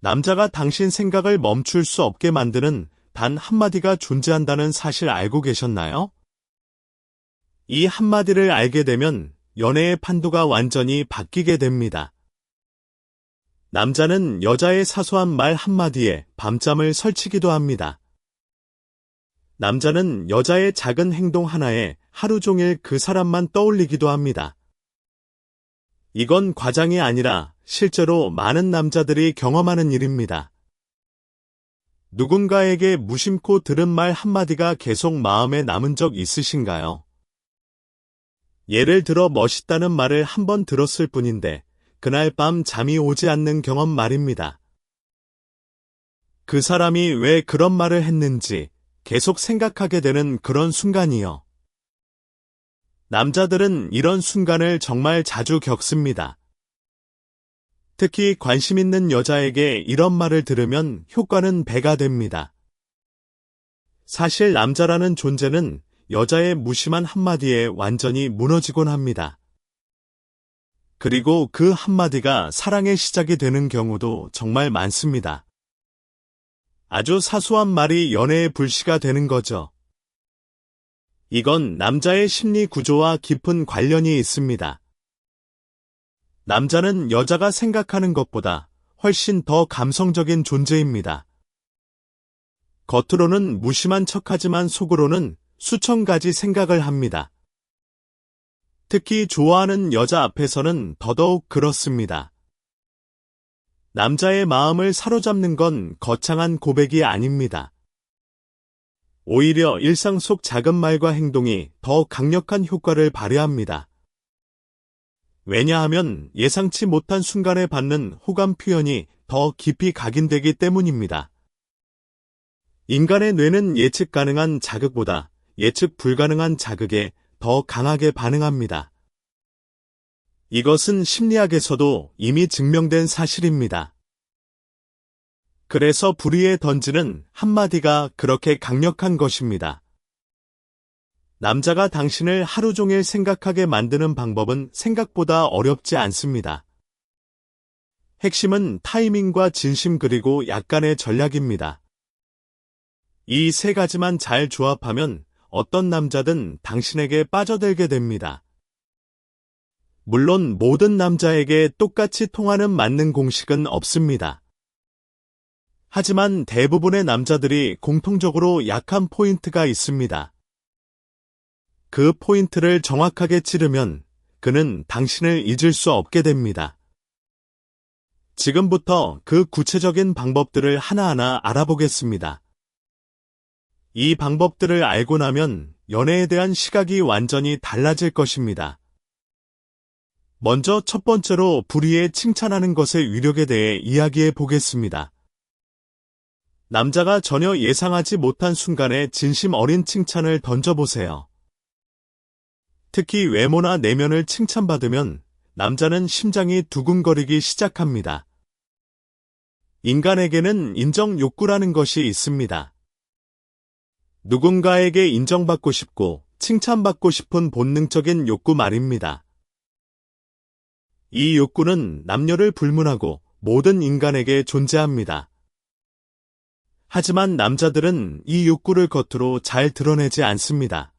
남자가 당신 생각을 멈출 수 없게 만드는 단 한마디가 존재한다는 사실 알고 계셨나요? 이 한마디를 알게 되면 연애의 판도가 완전히 바뀌게 됩니다. 남자는 여자의 사소한 말 한마디에 밤잠을 설치기도 합니다. 남자는 여자의 작은 행동 하나에 하루 종일 그 사람만 떠올리기도 합니다. 이건 과장이 아니라 실제로 많은 남자들이 경험하는 일입니다. 누군가에게 무심코 들은 말 한마디가 계속 마음에 남은 적 있으신가요? 예를 들어 멋있다는 말을 한 번 들었을 뿐인데 그날 밤 잠이 오지 않는 경험 말입니다. 그 사람이 왜 그런 말을 했는지 계속 생각하게 되는 그런 순간이요. 남자들은 이런 순간을 정말 자주 겪습니다. 특히 관심 있는 여자에게 이런 말을 들으면 효과는 배가 됩니다. 사실 남자라는 존재는 여자의 무심한 한마디에 완전히 무너지곤 합니다. 그리고 그 한마디가 사랑의 시작이 되는 경우도 정말 많습니다. 아주 사소한 말이 연애의 불씨가 되는 거죠. 이건 남자의 심리 구조와 깊은 관련이 있습니다. 남자는 여자가 생각하는 것보다 훨씬 더 감성적인 존재입니다. 겉으로는 무심한 척하지만 속으로는 수천 가지 생각을 합니다. 특히 좋아하는 여자 앞에서는 더더욱 그렇습니다. 남자의 마음을 사로잡는 건 거창한 고백이 아닙니다. 오히려 일상 속 작은 말과 행동이 더 강력한 효과를 발휘합니다. 왜냐하면 예상치 못한 순간에 받는 호감 표현이 더 깊이 각인되기 때문입니다. 인간의 뇌는 예측 가능한 자극보다 예측 불가능한 자극에 더 강하게 반응합니다. 이것은 심리학에서도 이미 증명된 사실입니다. 그래서 불의에 던지는 한마디가 그렇게 강력한 것입니다. 남자가 당신을 하루 종일 생각하게 만드는 방법은 생각보다 어렵지 않습니다. 핵심은 타이밍과 진심 그리고 약간의 전략입니다. 이 세 가지만 잘 조합하면 어떤 남자든 당신에게 빠져들게 됩니다. 물론 모든 남자에게 똑같이 통하는 맞는 공식은 없습니다. 하지만 대부분의 남자들이 공통적으로 약한 포인트가 있습니다. 그 포인트를 정확하게 찌르면 그는 당신을 잊을 수 없게 됩니다. 지금부터 그 구체적인 방법들을 하나하나 알아보겠습니다. 이 방법들을 알고 나면 연애에 대한 시각이 완전히 달라질 것입니다. 먼저 첫 번째로 불의에 칭찬하는 것의 위력에 대해 이야기해 보겠습니다. 남자가 전혀 예상하지 못한 순간에 진심 어린 칭찬을 던져보세요. 특히 외모나 내면을 칭찬받으면 남자는 심장이 두근거리기 시작합니다. 인간에게는 인정 욕구라는 것이 있습니다. 누군가에게 인정받고 싶고 칭찬받고 싶은 본능적인 욕구 말입니다. 이 욕구는 남녀를 불문하고 모든 인간에게 존재합니다. 하지만 남자들은 이 욕구를 겉으로 잘 드러내지 않습니다.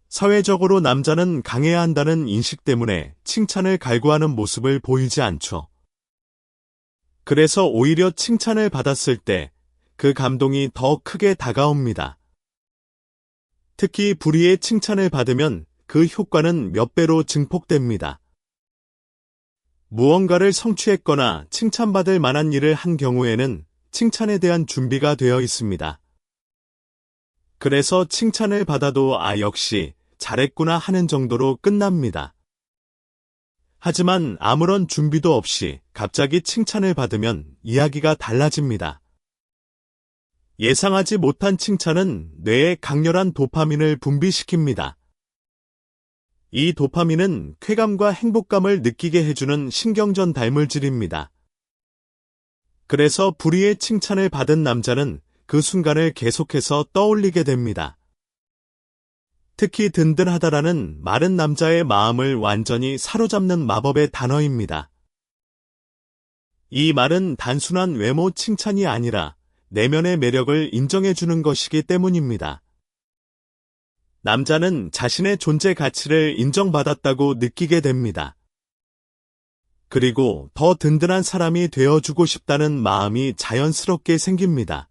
사회적으로 남자는 강해야 한다는 인식 때문에 칭찬을 갈구하는 모습을 보이지 않죠. 그래서 오히려 칭찬을 받았을 때 그 감동이 더 크게 다가옵니다. 특히 불의의 칭찬을 받으면 그 효과는 몇 배로 증폭됩니다. 무언가를 성취했거나 칭찬받을 만한 일을 한 경우에는 칭찬에 대한 준비가 되어 있습니다. 그래서 칭찬을 받아도 역시 잘했구나 하는 정도로 끝납니다. 하지만 아무런 준비도 없이 갑자기 칭찬을 받으면 이야기가 달라집니다. 예상하지 못한 칭찬은 뇌에 강렬한 도파민을 분비시킵니다. 이 도파민은 쾌감과 행복감을 느끼게 해주는 신경전 달물질입니다. 그래서 불의의 칭찬을 받은 남자는 그 순간을 계속해서 떠올리게 됩니다. 특히 든든하다라는 말은 남자의 마음을 완전히 사로잡는 마법의 단어입니다. 이 말은 단순한 외모 칭찬이 아니라 내면의 매력을 인정해주는 것이기 때문입니다. 남자는 자신의 존재 가치를 인정받았다고 느끼게 됩니다. 그리고 더 든든한 사람이 되어주고 싶다는 마음이 자연스럽게 생깁니다.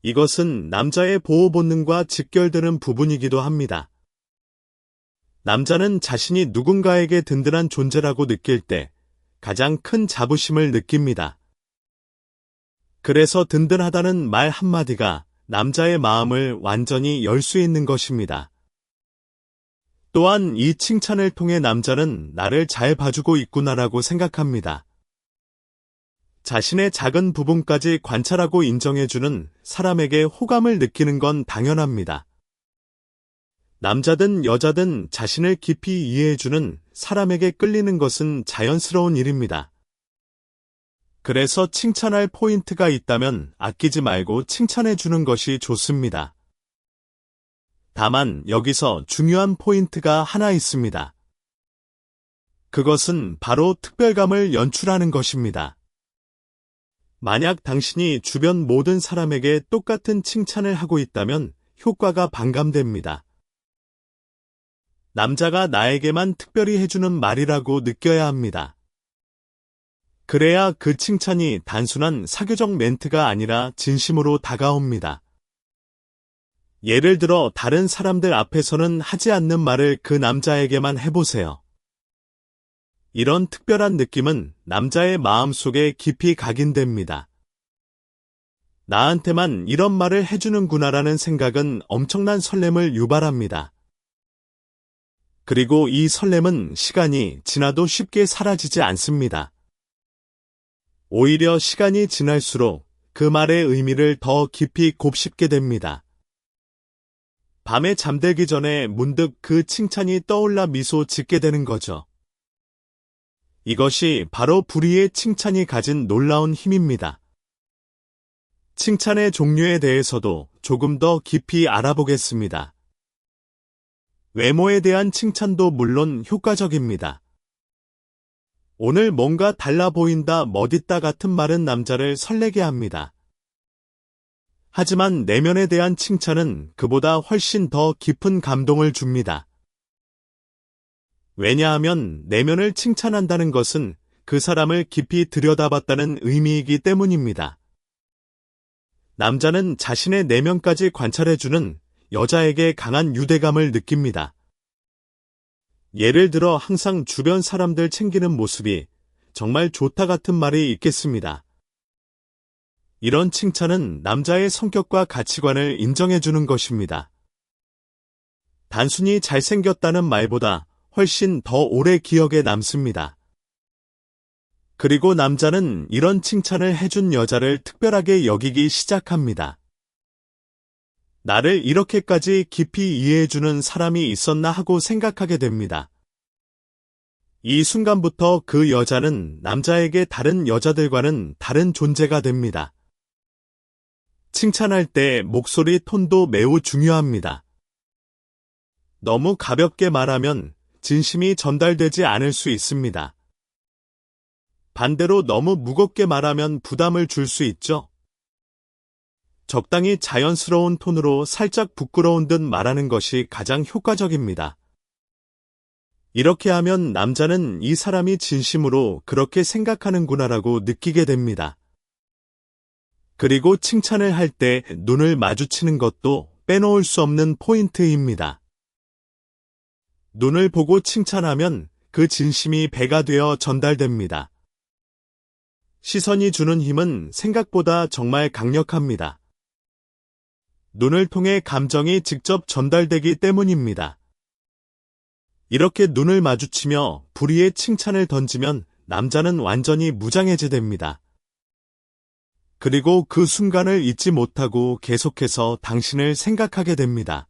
이것은 남자의 보호 본능과 직결되는 부분이기도 합니다. 남자는 자신이 누군가에게 든든한 존재라고 느낄 때 가장 큰 자부심을 느낍니다. 그래서 든든하다는 말 한마디가 남자의 마음을 완전히 열 수 있는 것입니다. 또한 이 칭찬을 통해 남자는 나를 잘 봐주고 있구나라고 생각합니다. 자신의 작은 부분까지 관찰하고 인정해주는 사람에게 호감을 느끼는 건 당연합니다. 남자든 여자든 자신을 깊이 이해해주는 사람에게 끌리는 것은 자연스러운 일입니다. 그래서 칭찬할 포인트가 있다면 아끼지 말고 칭찬해주는 것이 좋습니다. 다만 여기서 중요한 포인트가 하나 있습니다. 그것은 바로 특별감을 연출하는 것입니다. 만약 당신이 주변 모든 사람에게 똑같은 칭찬을 하고 있다면 효과가 반감됩니다. 남자가 나에게만 특별히 해주는 말이라고 느껴야 합니다. 그래야 그 칭찬이 단순한 사교적 멘트가 아니라 진심으로 다가옵니다. 예를 들어 다른 사람들 앞에서는 하지 않는 말을 그 남자에게만 해보세요. 이런 특별한 느낌은 남자의 마음속에 깊이 각인됩니다. 나한테만 이런 말을 해주는구나라는 생각은 엄청난 설렘을 유발합니다. 그리고 이 설렘은 시간이 지나도 쉽게 사라지지 않습니다. 오히려 시간이 지날수록 그 말의 의미를 더 깊이 곱씹게 됩니다. 밤에 잠들기 전에 문득 그 칭찬이 떠올라 미소 짓게 되는 거죠. 이것이 바로 불의의 칭찬이 가진 놀라운 힘입니다. 칭찬의 종류에 대해서도 조금 더 깊이 알아보겠습니다. 외모에 대한 칭찬도 물론 효과적입니다. 오늘 뭔가 달라 보인다, 멋있다 같은 말은 남자를 설레게 합니다. 하지만 내면에 대한 칭찬은 그보다 훨씬 더 깊은 감동을 줍니다. 왜냐하면 내면을 칭찬한다는 것은 그 사람을 깊이 들여다봤다는 의미이기 때문입니다. 남자는 자신의 내면까지 관찰해주는 여자에게 강한 유대감을 느낍니다. 예를 들어 항상 주변 사람들 챙기는 모습이 정말 좋다 같은 말이 있겠습니다. 이런 칭찬은 남자의 성격과 가치관을 인정해주는 것입니다. 단순히 잘생겼다는 말보다 훨씬 더 오래 기억에 남습니다. 그리고 남자는 이런 칭찬을 해준 여자를 특별하게 여기기 시작합니다. 나를 이렇게까지 깊이 이해해주는 사람이 있었나 하고 생각하게 됩니다. 이 순간부터 그 여자는 남자에게 다른 여자들과는 다른 존재가 됩니다. 칭찬할 때 목소리 톤도 매우 중요합니다. 너무 가볍게 말하면 진심이 전달되지 않을 수 있습니다. 반대로 너무 무겁게 말하면 부담을 줄 수 있죠. 적당히 자연스러운 톤으로 살짝 부끄러운 듯 말하는 것이 가장 효과적입니다. 이렇게 하면 남자는 이 사람이 진심으로 그렇게 생각하는구나라고 느끼게 됩니다. 그리고 칭찬을 할 때 눈을 마주치는 것도 빼놓을 수 없는 포인트입니다. 눈을 보고 칭찬하면 그 진심이 배가 되어 전달됩니다. 시선이 주는 힘은 생각보다 정말 강력합니다. 눈을 통해 감정이 직접 전달되기 때문입니다. 이렇게 눈을 마주치며 불의의 칭찬을 던지면 남자는 완전히 무장해제됩니다. 그리고 그 순간을 잊지 못하고 계속해서 당신을 생각하게 됩니다.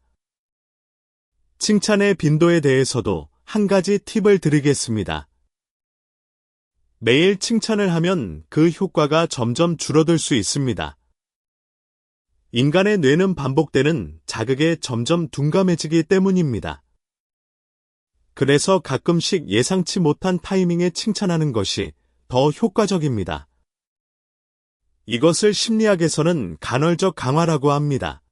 칭찬의 빈도에 대해서도 한 가지 팁을 드리겠습니다. 매일 칭찬을 하면 그 효과가 점점 줄어들 수 있습니다. 인간의 뇌는 반복되는 자극에 점점 둔감해지기 때문입니다. 그래서 가끔씩 예상치 못한 타이밍에 칭찬하는 것이 더 효과적입니다. 이것을 심리학에서는 간헐적 강화라고 합니다.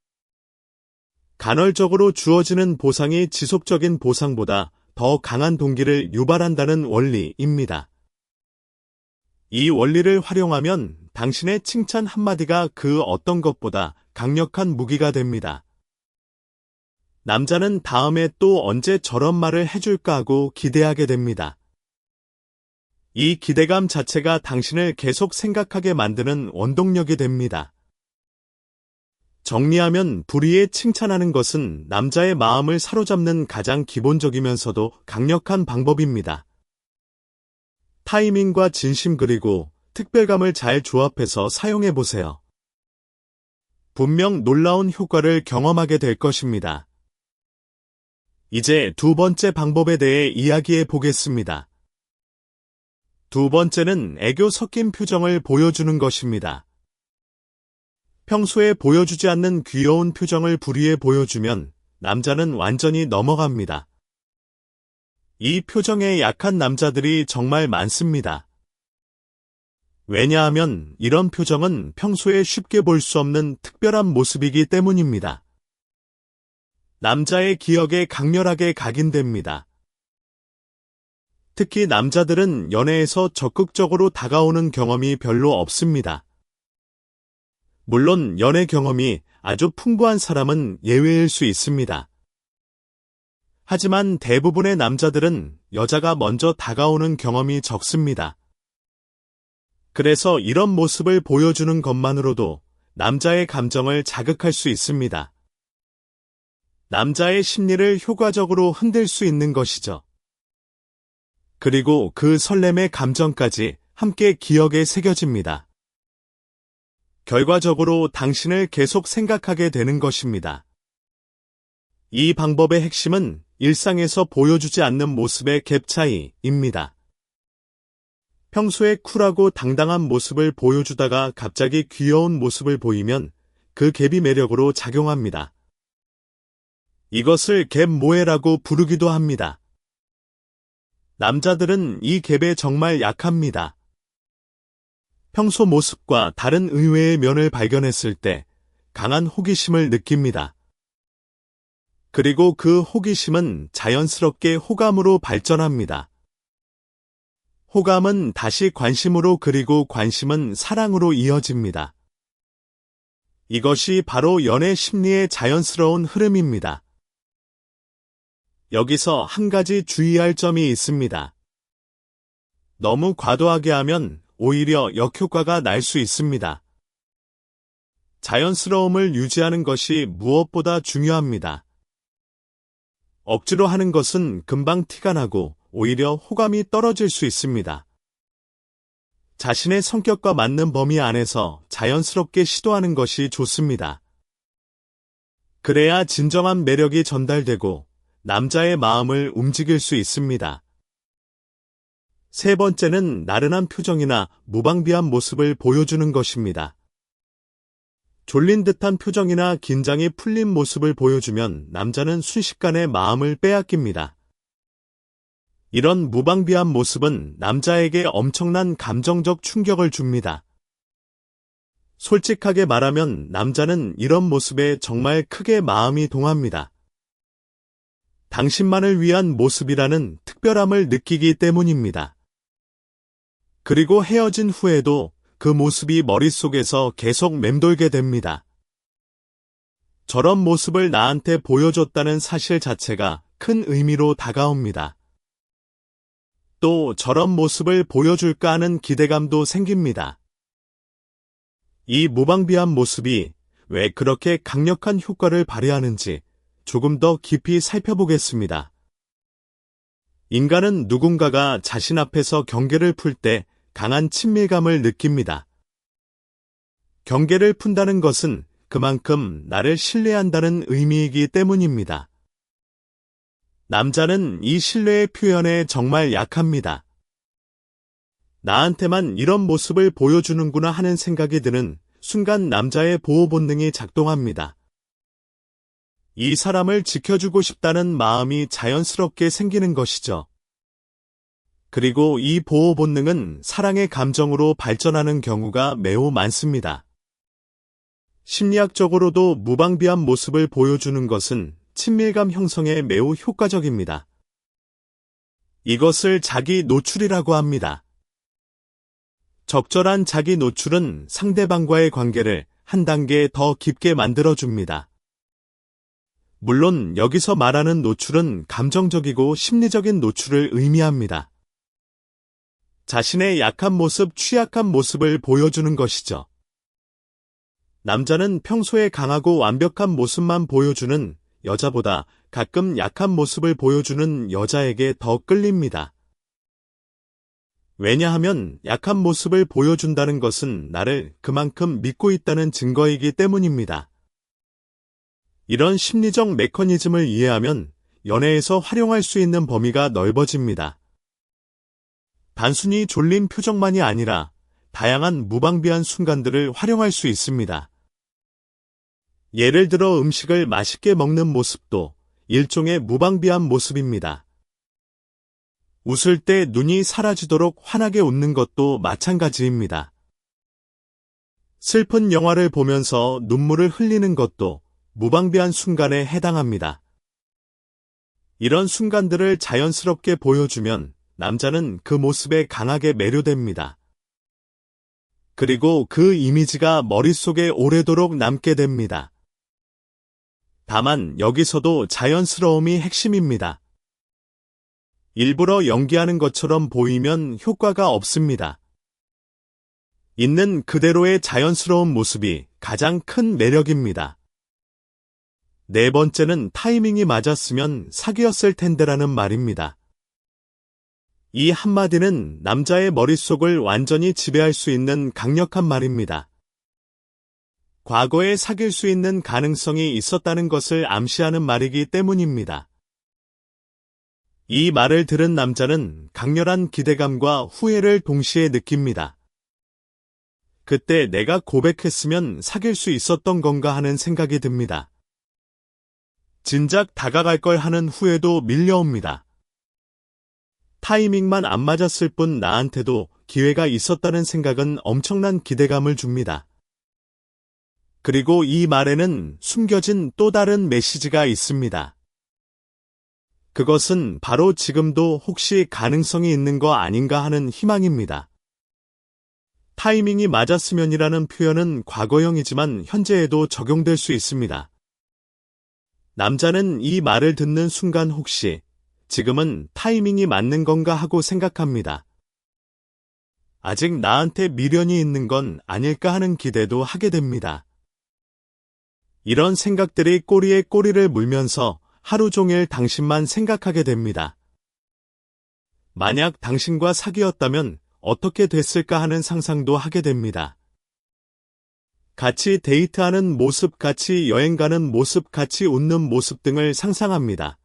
간헐적으로 주어지는 보상이 지속적인 보상보다 더 강한 동기를 유발한다는 원리입니다. 이 원리를 활용하면 당신의 칭찬 한마디가 그 어떤 것보다 강력한 무기가 됩니다. 남자는 다음에 또 언제 저런 말을 해줄까 하고 기대하게 됩니다. 이 기대감 자체가 당신을 계속 생각하게 만드는 원동력이 됩니다. 정리하면 불의에 칭찬하는 것은 남자의 마음을 사로잡는 가장 기본적이면서도 강력한 방법입니다. 타이밍과 진심 그리고 특별감을 잘 조합해서 사용해 보세요. 분명 놀라운 효과를 경험하게 될 것입니다. 이제 두 번째 방법에 대해 이야기해 보겠습니다. 두 번째는 애교 섞인 표정을 보여주는 것입니다. 평소에 보여주지 않는 귀여운 표정을 불의에 보여주면 남자는 완전히 넘어갑니다. 이 표정에 약한 남자들이 정말 많습니다. 왜냐하면 이런 표정은 평소에 쉽게 볼 수 없는 특별한 모습이기 때문입니다. 남자의 기억에 강렬하게 각인됩니다. 특히 남자들은 연애에서 적극적으로 다가오는 경험이 별로 없습니다. 물론 연애 경험이 아주 풍부한 사람은 예외일 수 있습니다. 하지만 대부분의 남자들은 여자가 먼저 다가오는 경험이 적습니다. 그래서 이런 모습을 보여주는 것만으로도 남자의 감정을 자극할 수 있습니다. 남자의 심리를 효과적으로 흔들 수 있는 것이죠. 그리고 그 설렘의 감정까지 함께 기억에 새겨집니다. 결과적으로 당신을 계속 생각하게 되는 것입니다. 이 방법의 핵심은 일상에서 보여주지 않는 모습의 갭 차이입니다. 평소에 쿨하고 당당한 모습을 보여주다가 갑자기 귀여운 모습을 보이면 그 갭이 매력으로 작용합니다. 이것을 갭 모해라고 부르기도 합니다. 남자들은 이 갭에 정말 약합니다. 평소 모습과 다른 의외의 면을 발견했을 때 강한 호기심을 느낍니다. 그리고 그 호기심은 자연스럽게 호감으로 발전합니다. 호감은 다시 관심으로 그리고 관심은 사랑으로 이어집니다. 이것이 바로 연애 심리의 자연스러운 흐름입니다. 여기서 한 가지 주의할 점이 있습니다. 너무 과도하게 하면 오히려 역효과가 날 수 있습니다. 자연스러움을 유지하는 것이 무엇보다 중요합니다. 억지로 하는 것은 금방 티가 나고 오히려 호감이 떨어질 수 있습니다. 자신의 성격과 맞는 범위 안에서 자연스럽게 시도하는 것이 좋습니다. 그래야 진정한 매력이 전달되고 남자의 마음을 움직일 수 있습니다. 세 번째는 나른한 표정이나 무방비한 모습을 보여주는 것입니다. 졸린 듯한 표정이나 긴장이 풀린 모습을 보여주면 남자는 순식간에 마음을 빼앗깁니다. 이런 무방비한 모습은 남자에게 엄청난 감정적 충격을 줍니다. 솔직하게 말하면 남자는 이런 모습에 정말 크게 마음이 동합니다. 당신만을 위한 모습이라는 특별함을 느끼기 때문입니다. 그리고 헤어진 후에도 그 모습이 머릿속에서 계속 맴돌게 됩니다. 저런 모습을 나한테 보여줬다는 사실 자체가 큰 의미로 다가옵니다. 또 저런 모습을 보여줄까 하는 기대감도 생깁니다. 이 무방비한 모습이 왜 그렇게 강력한 효과를 발휘하는지 조금 더 깊이 살펴보겠습니다. 인간은 누군가가 자신 앞에서 경계를 풀 때 강한 친밀감을 느낍니다. 경계를 푼다는 것은 그만큼 나를 신뢰한다는 의미이기 때문입니다. 남자는 이 신뢰의 표현에 정말 약합니다. 나한테만 이런 모습을 보여주는구나 하는 생각이 드는 순간 남자의 보호 본능이 작동합니다. 이 사람을 지켜주고 싶다는 마음이 자연스럽게 생기는 것이죠. 그리고 이 보호 본능은 사랑의 감정으로 발전하는 경우가 매우 많습니다. 심리학적으로도 무방비한 모습을 보여주는 것은 친밀감 형성에 매우 효과적입니다. 이것을 자기 노출이라고 합니다. 적절한 자기 노출은 상대방과의 관계를 한 단계 더 깊게 만들어줍니다. 물론 여기서 말하는 노출은 감정적이고 심리적인 노출을 의미합니다. 자신의 약한 모습, 취약한 모습을 보여주는 것이죠. 남자는 평소에 강하고 완벽한 모습만 보여주는 여자보다 가끔 약한 모습을 보여주는 여자에게 더 끌립니다. 왜냐하면 약한 모습을 보여준다는 것은 나를 그만큼 믿고 있다는 증거이기 때문입니다. 이런 심리적 메커니즘을 이해하면 연애에서 활용할 수 있는 범위가 넓어집니다. 단순히 졸린 표정만이 아니라 다양한 무방비한 순간들을 활용할 수 있습니다. 예를 들어 음식을 맛있게 먹는 모습도 일종의 무방비한 모습입니다. 웃을 때 눈이 사라지도록 환하게 웃는 것도 마찬가지입니다. 슬픈 영화를 보면서 눈물을 흘리는 것도 무방비한 순간에 해당합니다. 이런 순간들을 자연스럽게 보여주면 남자는 그 모습에 강하게 매료됩니다. 그리고 그 이미지가 머릿속에 오래도록 남게 됩니다. 다만 여기서도 자연스러움이 핵심입니다. 일부러 연기하는 것처럼 보이면 효과가 없습니다. 있는 그대로의 자연스러운 모습이 가장 큰 매력입니다. 네 번째는 타이밍이 맞았으면 사귀었을 텐데라는 말입니다. 이 한마디는 남자의 머릿속을 완전히 지배할 수 있는 강력한 말입니다. 과거에 사귈 수 있는 가능성이 있었다는 것을 암시하는 말이기 때문입니다. 이 말을 들은 남자는 강렬한 기대감과 후회를 동시에 느낍니다. 그때 내가 고백했으면 사귈 수 있었던 건가 하는 생각이 듭니다. 진작 다가갈 걸 하는 후회도 밀려옵니다. 타이밍만 안 맞았을 뿐 나한테도 기회가 있었다는 생각은 엄청난 기대감을 줍니다. 그리고 이 말에는 숨겨진 또 다른 메시지가 있습니다. 그것은 바로 지금도 혹시 가능성이 있는 거 아닌가 하는 희망입니다. 타이밍이 맞았으면이라는 표현은 과거형이지만 현재에도 적용될 수 있습니다. 남자는 이 말을 듣는 순간 혹시 지금은 타이밍이 맞는 건가 하고 생각합니다. 아직 나한테 미련이 있는 건 아닐까 하는 기대도 하게 됩니다. 이런 생각들이 꼬리에 꼬리를 물면서 하루 종일 당신만 생각하게 됩니다. 만약 당신과 사귀었다면 어떻게 됐을까 하는 상상도 하게 됩니다. 같이 데이트하는 모습, 같이 여행 가는 모습, 같이 웃는 모습 등을 상상합니다.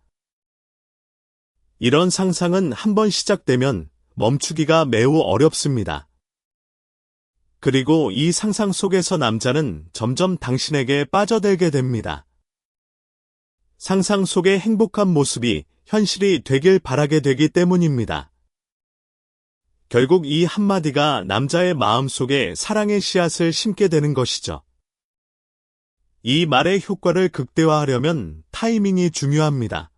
이런 상상은 한번 시작되면 멈추기가 매우 어렵습니다. 그리고 이 상상 속에서 남자는 점점 당신에게 빠져들게 됩니다. 상상 속의 행복한 모습이 현실이 되길 바라게 되기 때문입니다. 결국 이 한마디가 남자의 마음속에 사랑의 씨앗을 심게 되는 것이죠. 이 말의 효과를 극대화하려면 타이밍이 중요합니다.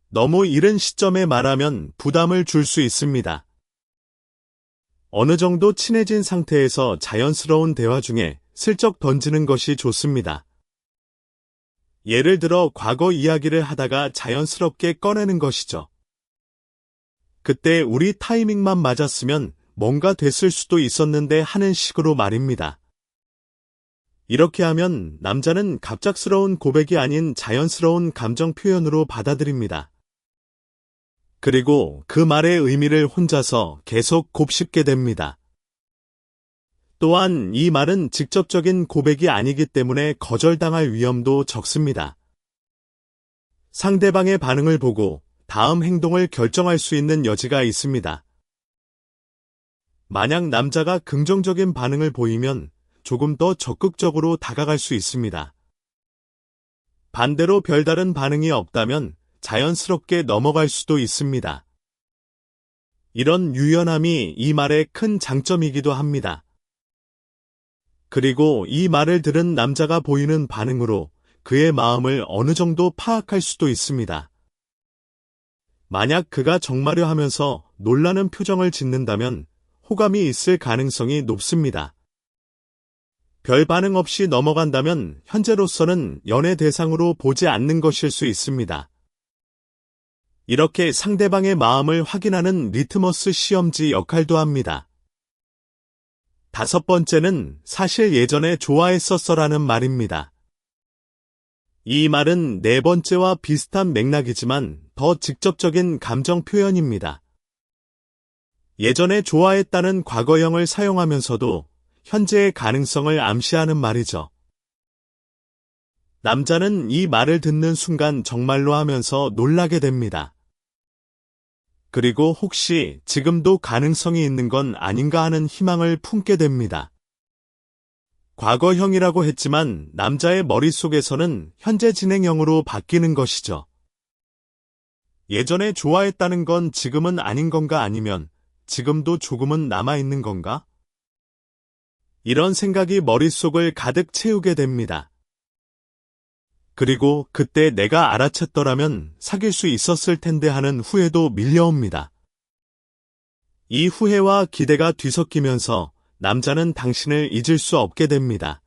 너무 이른 시점에 말하면 부담을 줄 수 있습니다. 어느 정도 친해진 상태에서 자연스러운 대화 중에 슬쩍 던지는 것이 좋습니다. 예를 들어 과거 이야기를 하다가 자연스럽게 꺼내는 것이죠. 그때 우리 타이밍만 맞았으면 뭔가 됐을 수도 있었는데 하는 식으로 말입니다. 이렇게 하면 남자는 갑작스러운 고백이 아닌 자연스러운 감정 표현으로 받아들입니다. 그리고 그 말의 의미를 혼자서 계속 곱씹게 됩니다. 또한 이 말은 직접적인 고백이 아니기 때문에 거절당할 위험도 적습니다. 상대방의 반응을 보고 다음 행동을 결정할 수 있는 여지가 있습니다. 만약 남자가 긍정적인 반응을 보이면 조금 더 적극적으로 다가갈 수 있습니다. 반대로 별다른 반응이 없다면 자연스럽게 넘어갈 수도 있습니다. 이런 유연함이 이 말의 큰 장점이기도 합니다. 그리고 이 말을 들은 남자가 보이는 반응으로 그의 마음을 어느 정도 파악할 수도 있습니다. 만약 그가 정말요 하면서 놀라는 표정을 짓는다면 호감이 있을 가능성이 높습니다. 별 반응 없이 넘어간다면 현재로서는 연애 대상으로 보지 않는 것일 수 있습니다. 이렇게 상대방의 마음을 확인하는 리트머스 시험지 역할도 합니다. 5번째는 사실 예전에 좋아했었어라는 말입니다. 이 말은 4번째와 비슷한 맥락이지만 더 직접적인 감정 표현입니다. 예전에 좋아했다는 과거형을 사용하면서도 현재의 가능성을 암시하는 말이죠. 남자는 이 말을 듣는 순간 정말로 하면서 놀라게 됩니다. 그리고 혹시 지금도 가능성이 있는 건 아닌가 하는 희망을 품게 됩니다. 과거형이라고 했지만 남자의 머릿속에서는 현재 진행형으로 바뀌는 것이죠. 예전에 좋아했다는 건 지금은 아닌 건가 아니면 지금도 조금은 남아있는 건가? 이런 생각이 머릿속을 가득 채우게 됩니다. 그리고 그때 내가 알아챘더라면 사귈 수 있었을 텐데 하는 후회도 밀려옵니다. 이 후회와 기대가 뒤섞이면서 남자는 당신을 잊을 수 없게 됩니다.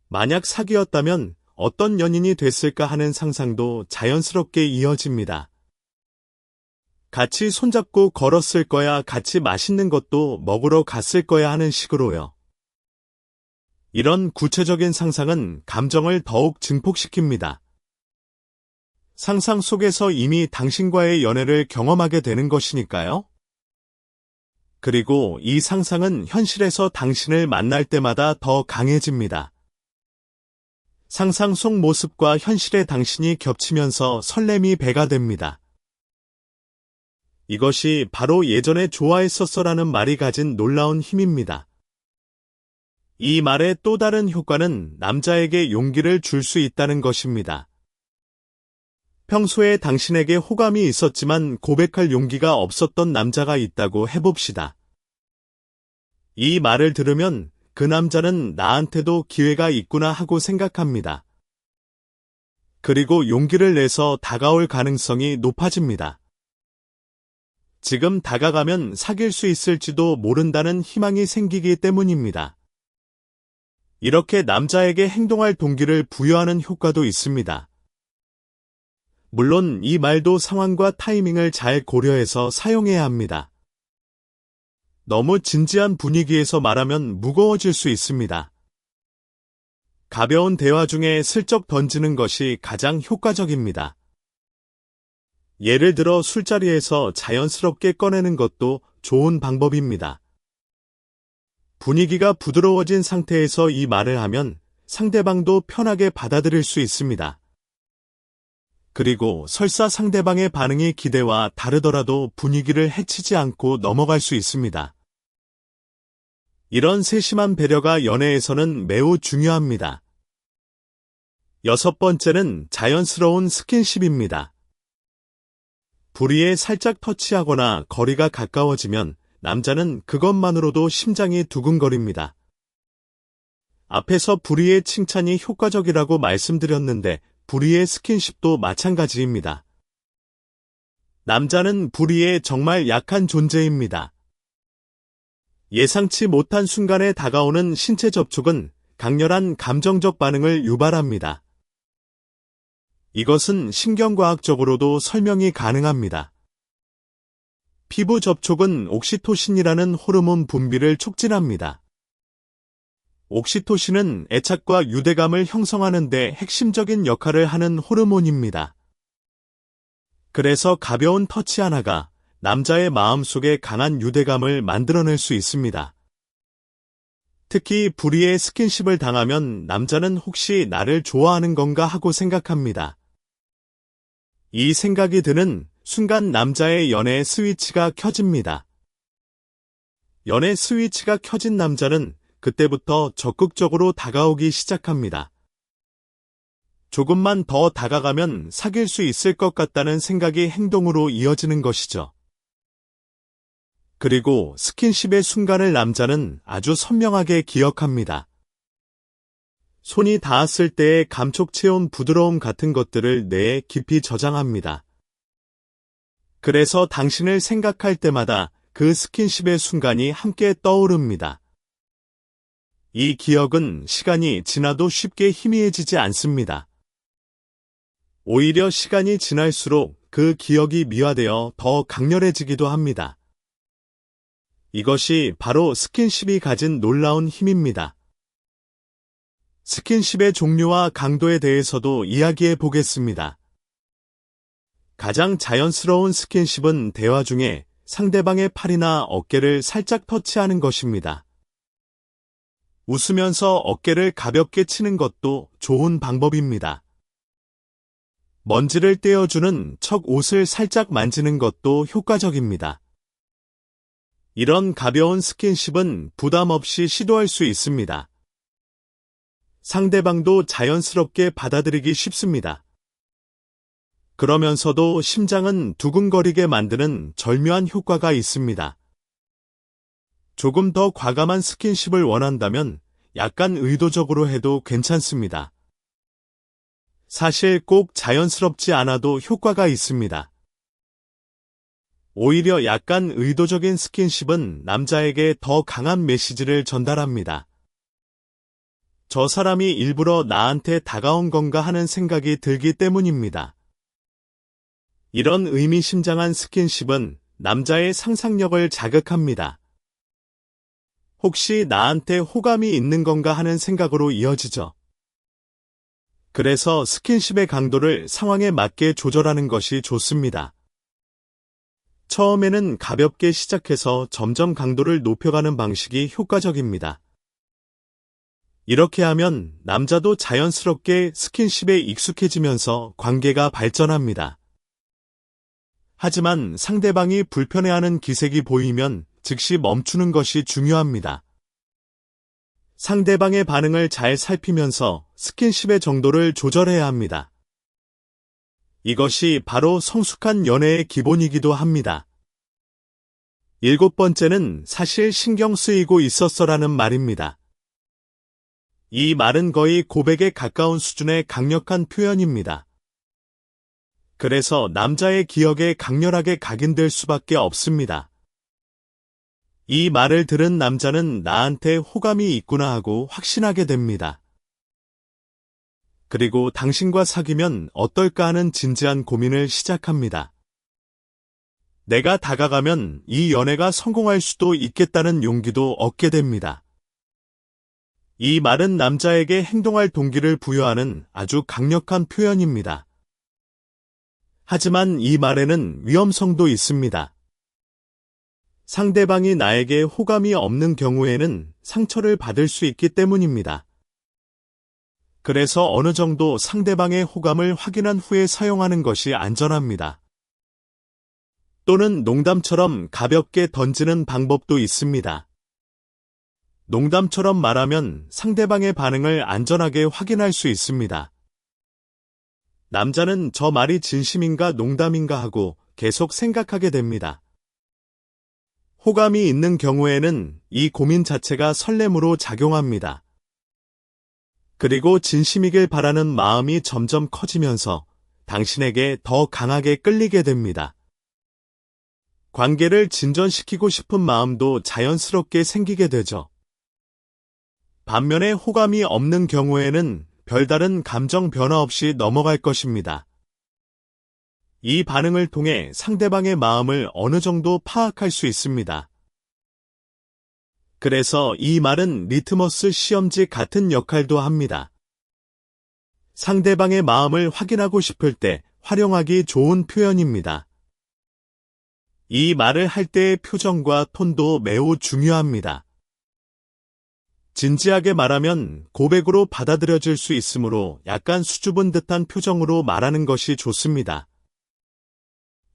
만약 사귀었다면 어떤 연인이 됐을까 하는 상상도 자연스럽게 이어집니다. 같이 손잡고 걸었을 거야, 같이 맛있는 것도 먹으러 갔을 거야 하는 식으로요. 이런 구체적인 상상은 감정을 더욱 증폭시킵니다. 상상 속에서 이미 당신과의 연애를 경험하게 되는 것이니까요. 그리고 이 상상은 현실에서 당신을 만날 때마다 더 강해집니다. 상상 속 모습과 현실의 당신이 겹치면서 설렘이 배가 됩니다. 이것이 바로 예전에 좋아했었어라는 말이 가진 놀라운 힘입니다. 이 말의 또 다른 효과는 남자에게 용기를 줄 수 있다는 것입니다. 평소에 당신에게 호감이 있었지만 고백할 용기가 없었던 남자가 있다고 해봅시다. 이 말을 들으면 그 남자는 나한테도 기회가 있구나 하고 생각합니다. 그리고 용기를 내서 다가올 가능성이 높아집니다. 지금 다가가면 사귈 수 있을지도 모른다는 희망이 생기기 때문입니다. 이렇게 남자에게 행동할 동기를 부여하는 효과도 있습니다. 물론 이 말도 상황과 타이밍을 잘 고려해서 사용해야 합니다. 너무 진지한 분위기에서 말하면 무거워질 수 있습니다. 가벼운 대화 중에 슬쩍 던지는 것이 가장 효과적입니다. 예를 들어 술자리에서 자연스럽게 꺼내는 것도 좋은 방법입니다. 분위기가 부드러워진 상태에서 이 말을 하면 상대방도 편하게 받아들일 수 있습니다. 그리고 설사 상대방의 반응이 기대와 다르더라도 분위기를 해치지 않고 넘어갈 수 있습니다. 이런 세심한 배려가 연애에서는 매우 중요합니다. 6번째는 자연스러운 스킨십입니다. 부리에 살짝 터치하거나 거리가 가까워지면 남자는 그것만으로도 심장이 두근거립니다. 앞에서 부리의 칭찬이 효과적이라고 말씀드렸는데 부리의 스킨십도 마찬가지입니다. 남자는 부리에 정말 약한 존재입니다. 예상치 못한 순간에 다가오는 신체 접촉은 강렬한 감정적 반응을 유발합니다. 이것은 신경과학적으로도 설명이 가능합니다. 피부 접촉은 옥시토신이라는 호르몬 분비를 촉진합니다. 옥시토신은 애착과 유대감을 형성하는 데 핵심적인 역할을 하는 호르몬입니다. 그래서 가벼운 터치 하나가 남자의 마음속에 강한 유대감을 만들어낼 수 있습니다. 특히 부리의 스킨십을 당하면 남자는 혹시 나를 좋아하는 건가 하고 생각합니다. 이 생각이 드는 순간 남자의 연애 스위치가 켜집니다. 연애 스위치가 켜진 남자는 그때부터 적극적으로 다가오기 시작합니다. 조금만 더 다가가면 사귈 수 있을 것 같다는 생각이 행동으로 이어지는 것이죠. 그리고 스킨십의 순간을 남자는 아주 선명하게 기억합니다. 손이 닿았을 때의 감촉채운 부드러움 같은 것들을 뇌에 깊이 저장합니다. 그래서 당신을 생각할 때마다 그 스킨십의 순간이 함께 떠오릅니다. 이 기억은 시간이 지나도 쉽게 희미해지지 않습니다. 오히려 시간이 지날수록 그 기억이 미화되어 더 강렬해지기도 합니다. 이것이 바로 스킨십이 가진 놀라운 힘입니다. 스킨십의 종류와 강도에 대해서도 이야기해 보겠습니다. 가장 자연스러운 스킨십은 대화 중에 상대방의 팔이나 어깨를 살짝 터치하는 것입니다. 웃으면서 어깨를 가볍게 치는 것도 좋은 방법입니다. 먼지를 떼어주는 척 옷을 살짝 만지는 것도 효과적입니다. 이런 가벼운 스킨십은 부담 없이 시도할 수 있습니다. 상대방도 자연스럽게 받아들이기 쉽습니다. 그러면서도 심장은 두근거리게 만드는 절묘한 효과가 있습니다. 조금 더 과감한 스킨십을 원한다면 약간 의도적으로 해도 괜찮습니다. 사실 꼭 자연스럽지 않아도 효과가 있습니다. 오히려 약간 의도적인 스킨십은 남자에게 더 강한 메시지를 전달합니다. 저 사람이 일부러 나한테 다가온 건가 하는 생각이 들기 때문입니다. 이런 의미심장한 스킨십은 남자의 상상력을 자극합니다. 혹시 나한테 호감이 있는 건가 하는 생각으로 이어지죠. 그래서 스킨십의 강도를 상황에 맞게 조절하는 것이 좋습니다. 처음에는 가볍게 시작해서 점점 강도를 높여가는 방식이 효과적입니다. 이렇게 하면 남자도 자연스럽게 스킨십에 익숙해지면서 관계가 발전합니다. 하지만 상대방이 불편해하는 기색이 보이면 즉시 멈추는 것이 중요합니다. 상대방의 반응을 잘 살피면서 스킨십의 정도를 조절해야 합니다. 이것이 바로 성숙한 연애의 기본이기도 합니다. 7번째는 사실 신경 쓰이고 있었어라는 말입니다. 이 말은 거의 고백에 가까운 수준의 강력한 표현입니다. 그래서 남자의 기억에 강렬하게 각인될 수밖에 없습니다. 이 말을 들은 남자는 나한테 호감이 있구나 하고 확신하게 됩니다. 그리고 당신과 사귀면 어떨까 하는 진지한 고민을 시작합니다. 내가 다가가면 이 연애가 성공할 수도 있겠다는 용기도 얻게 됩니다. 이 말은 남자에게 행동할 동기를 부여하는 아주 강력한 표현입니다. 하지만 이 말에는 위험성도 있습니다. 상대방이 나에게 호감이 없는 경우에는 상처를 받을 수 있기 때문입니다. 그래서 어느 정도 상대방의 호감을 확인한 후에 사용하는 것이 안전합니다. 또는 농담처럼 가볍게 던지는 방법도 있습니다. 농담처럼 말하면 상대방의 반응을 안전하게 확인할 수 있습니다. 남자는 저 말이 진심인가 농담인가 하고 계속 생각하게 됩니다. 호감이 있는 경우에는 이 고민 자체가 설렘으로 작용합니다. 그리고 진심이길 바라는 마음이 점점 커지면서 당신에게 더 강하게 끌리게 됩니다. 관계를 진전시키고 싶은 마음도 자연스럽게 생기게 되죠. 반면에 호감이 없는 경우에는 별다른 감정 변화 없이 넘어갈 것입니다. 이 반응을 통해 상대방의 마음을 어느 정도 파악할 수 있습니다. 그래서 이 말은 리트머스 시험지 같은 역할도 합니다. 상대방의 마음을 확인하고 싶을 때 활용하기 좋은 표현입니다. 이 말을 할 때의 표정과 톤도 매우 중요합니다. 진지하게 말하면 고백으로 받아들여질 수 있으므로 약간 수줍은 듯한 표정으로 말하는 것이 좋습니다.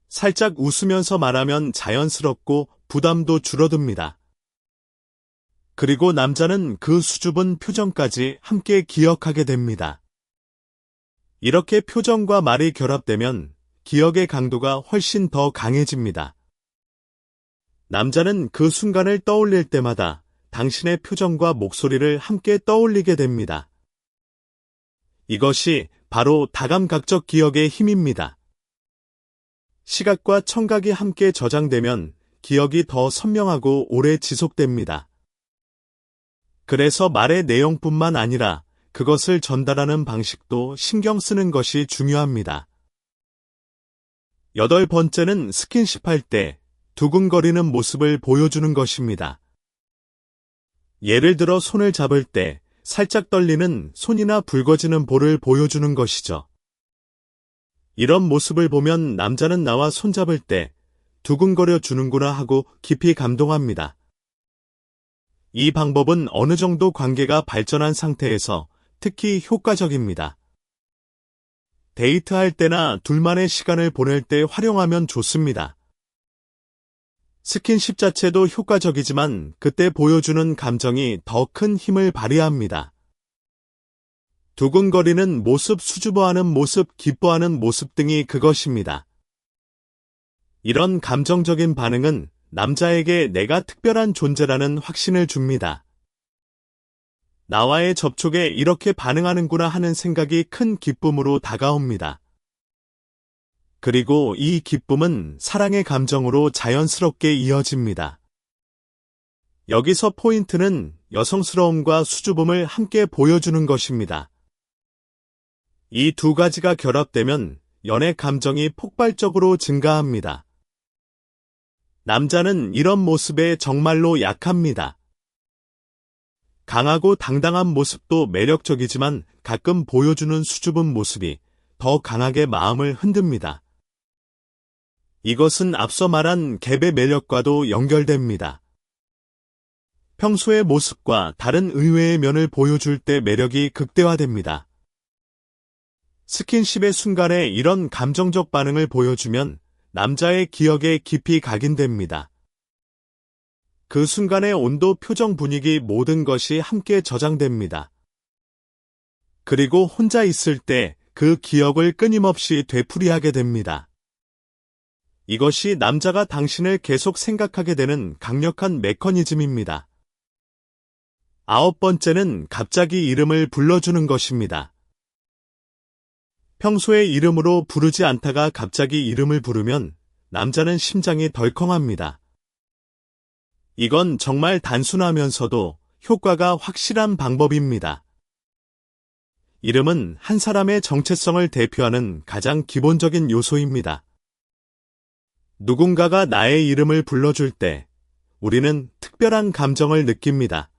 살짝 웃으면서 말하면 자연스럽고 부담도 줄어듭니다. 그리고 남자는 그 수줍은 표정까지 함께 기억하게 됩니다. 이렇게 표정과 말이 결합되면 기억의 강도가 훨씬 더 강해집니다. 남자는 그 순간을 떠올릴 때마다 당신의 표정과 목소리를 함께 떠올리게 됩니다. 이것이 바로 다감각적 기억의 힘입니다. 시각과 청각이 함께 저장되면 기억이 더 선명하고 오래 지속됩니다. 그래서 말의 내용뿐만 아니라 그것을 전달하는 방식도 신경 쓰는 것이 중요합니다. 8번째는 스킨십할 때 두근거리는 모습을 보여주는 것입니다. 예를 들어 손을 잡을 때 살짝 떨리는 손이나 붉어지는 볼을 보여주는 것이죠. 이런 모습을 보면 남자는 나와 손잡을 때 두근거려 주는구나 하고 깊이 감동합니다. 이 방법은 어느 정도 관계가 발전한 상태에서 특히 효과적입니다. 데이트할 때나 둘만의 시간을 보낼 때 활용하면 좋습니다. 스킨십 자체도 효과적이지만 그때 보여주는 감정이 더 큰 힘을 발휘합니다. 두근거리는 모습, 수줍어하는 모습, 기뻐하는 모습 등이 그것입니다. 이런 감정적인 반응은 남자에게 내가 특별한 존재라는 확신을 줍니다. 나와의 접촉에 이렇게 반응하는구나 하는 생각이 큰 기쁨으로 다가옵니다. 그리고 이 기쁨은 사랑의 감정으로 자연스럽게 이어집니다. 여기서 포인트는 여성스러움과 수줍음을 함께 보여주는 것입니다. 이 두 가지가 결합되면 연애 감정이 폭발적으로 증가합니다. 남자는 이런 모습에 정말로 약합니다. 강하고 당당한 모습도 매력적이지만 가끔 보여주는 수줍은 모습이 더 강하게 마음을 흔듭니다. 이것은 앞서 말한 갭의 매력과도 연결됩니다. 평소의 모습과 다른 의외의 면을 보여줄 때 매력이 극대화됩니다. 스킨십의 순간에 이런 감정적 반응을 보여주면 남자의 기억에 깊이 각인됩니다. 그 순간의 온도, 표정, 분위기 모든 것이 함께 저장됩니다. 그리고 혼자 있을 때 그 기억을 끊임없이 되풀이하게 됩니다. 이것이 남자가 당신을 계속 생각하게 되는 강력한 메커니즘입니다. 9번째는 갑자기 이름을 불러주는 것입니다. 평소에 이름으로 부르지 않다가 갑자기 이름을 부르면 남자는 심장이 덜컹합니다. 이건 정말 단순하면서도 효과가 확실한 방법입니다. 이름은 한 사람의 정체성을 대표하는 가장 기본적인 요소입니다. 누군가가 나의 이름을 불러줄 때 우리는 특별한 감정을 느낍니다.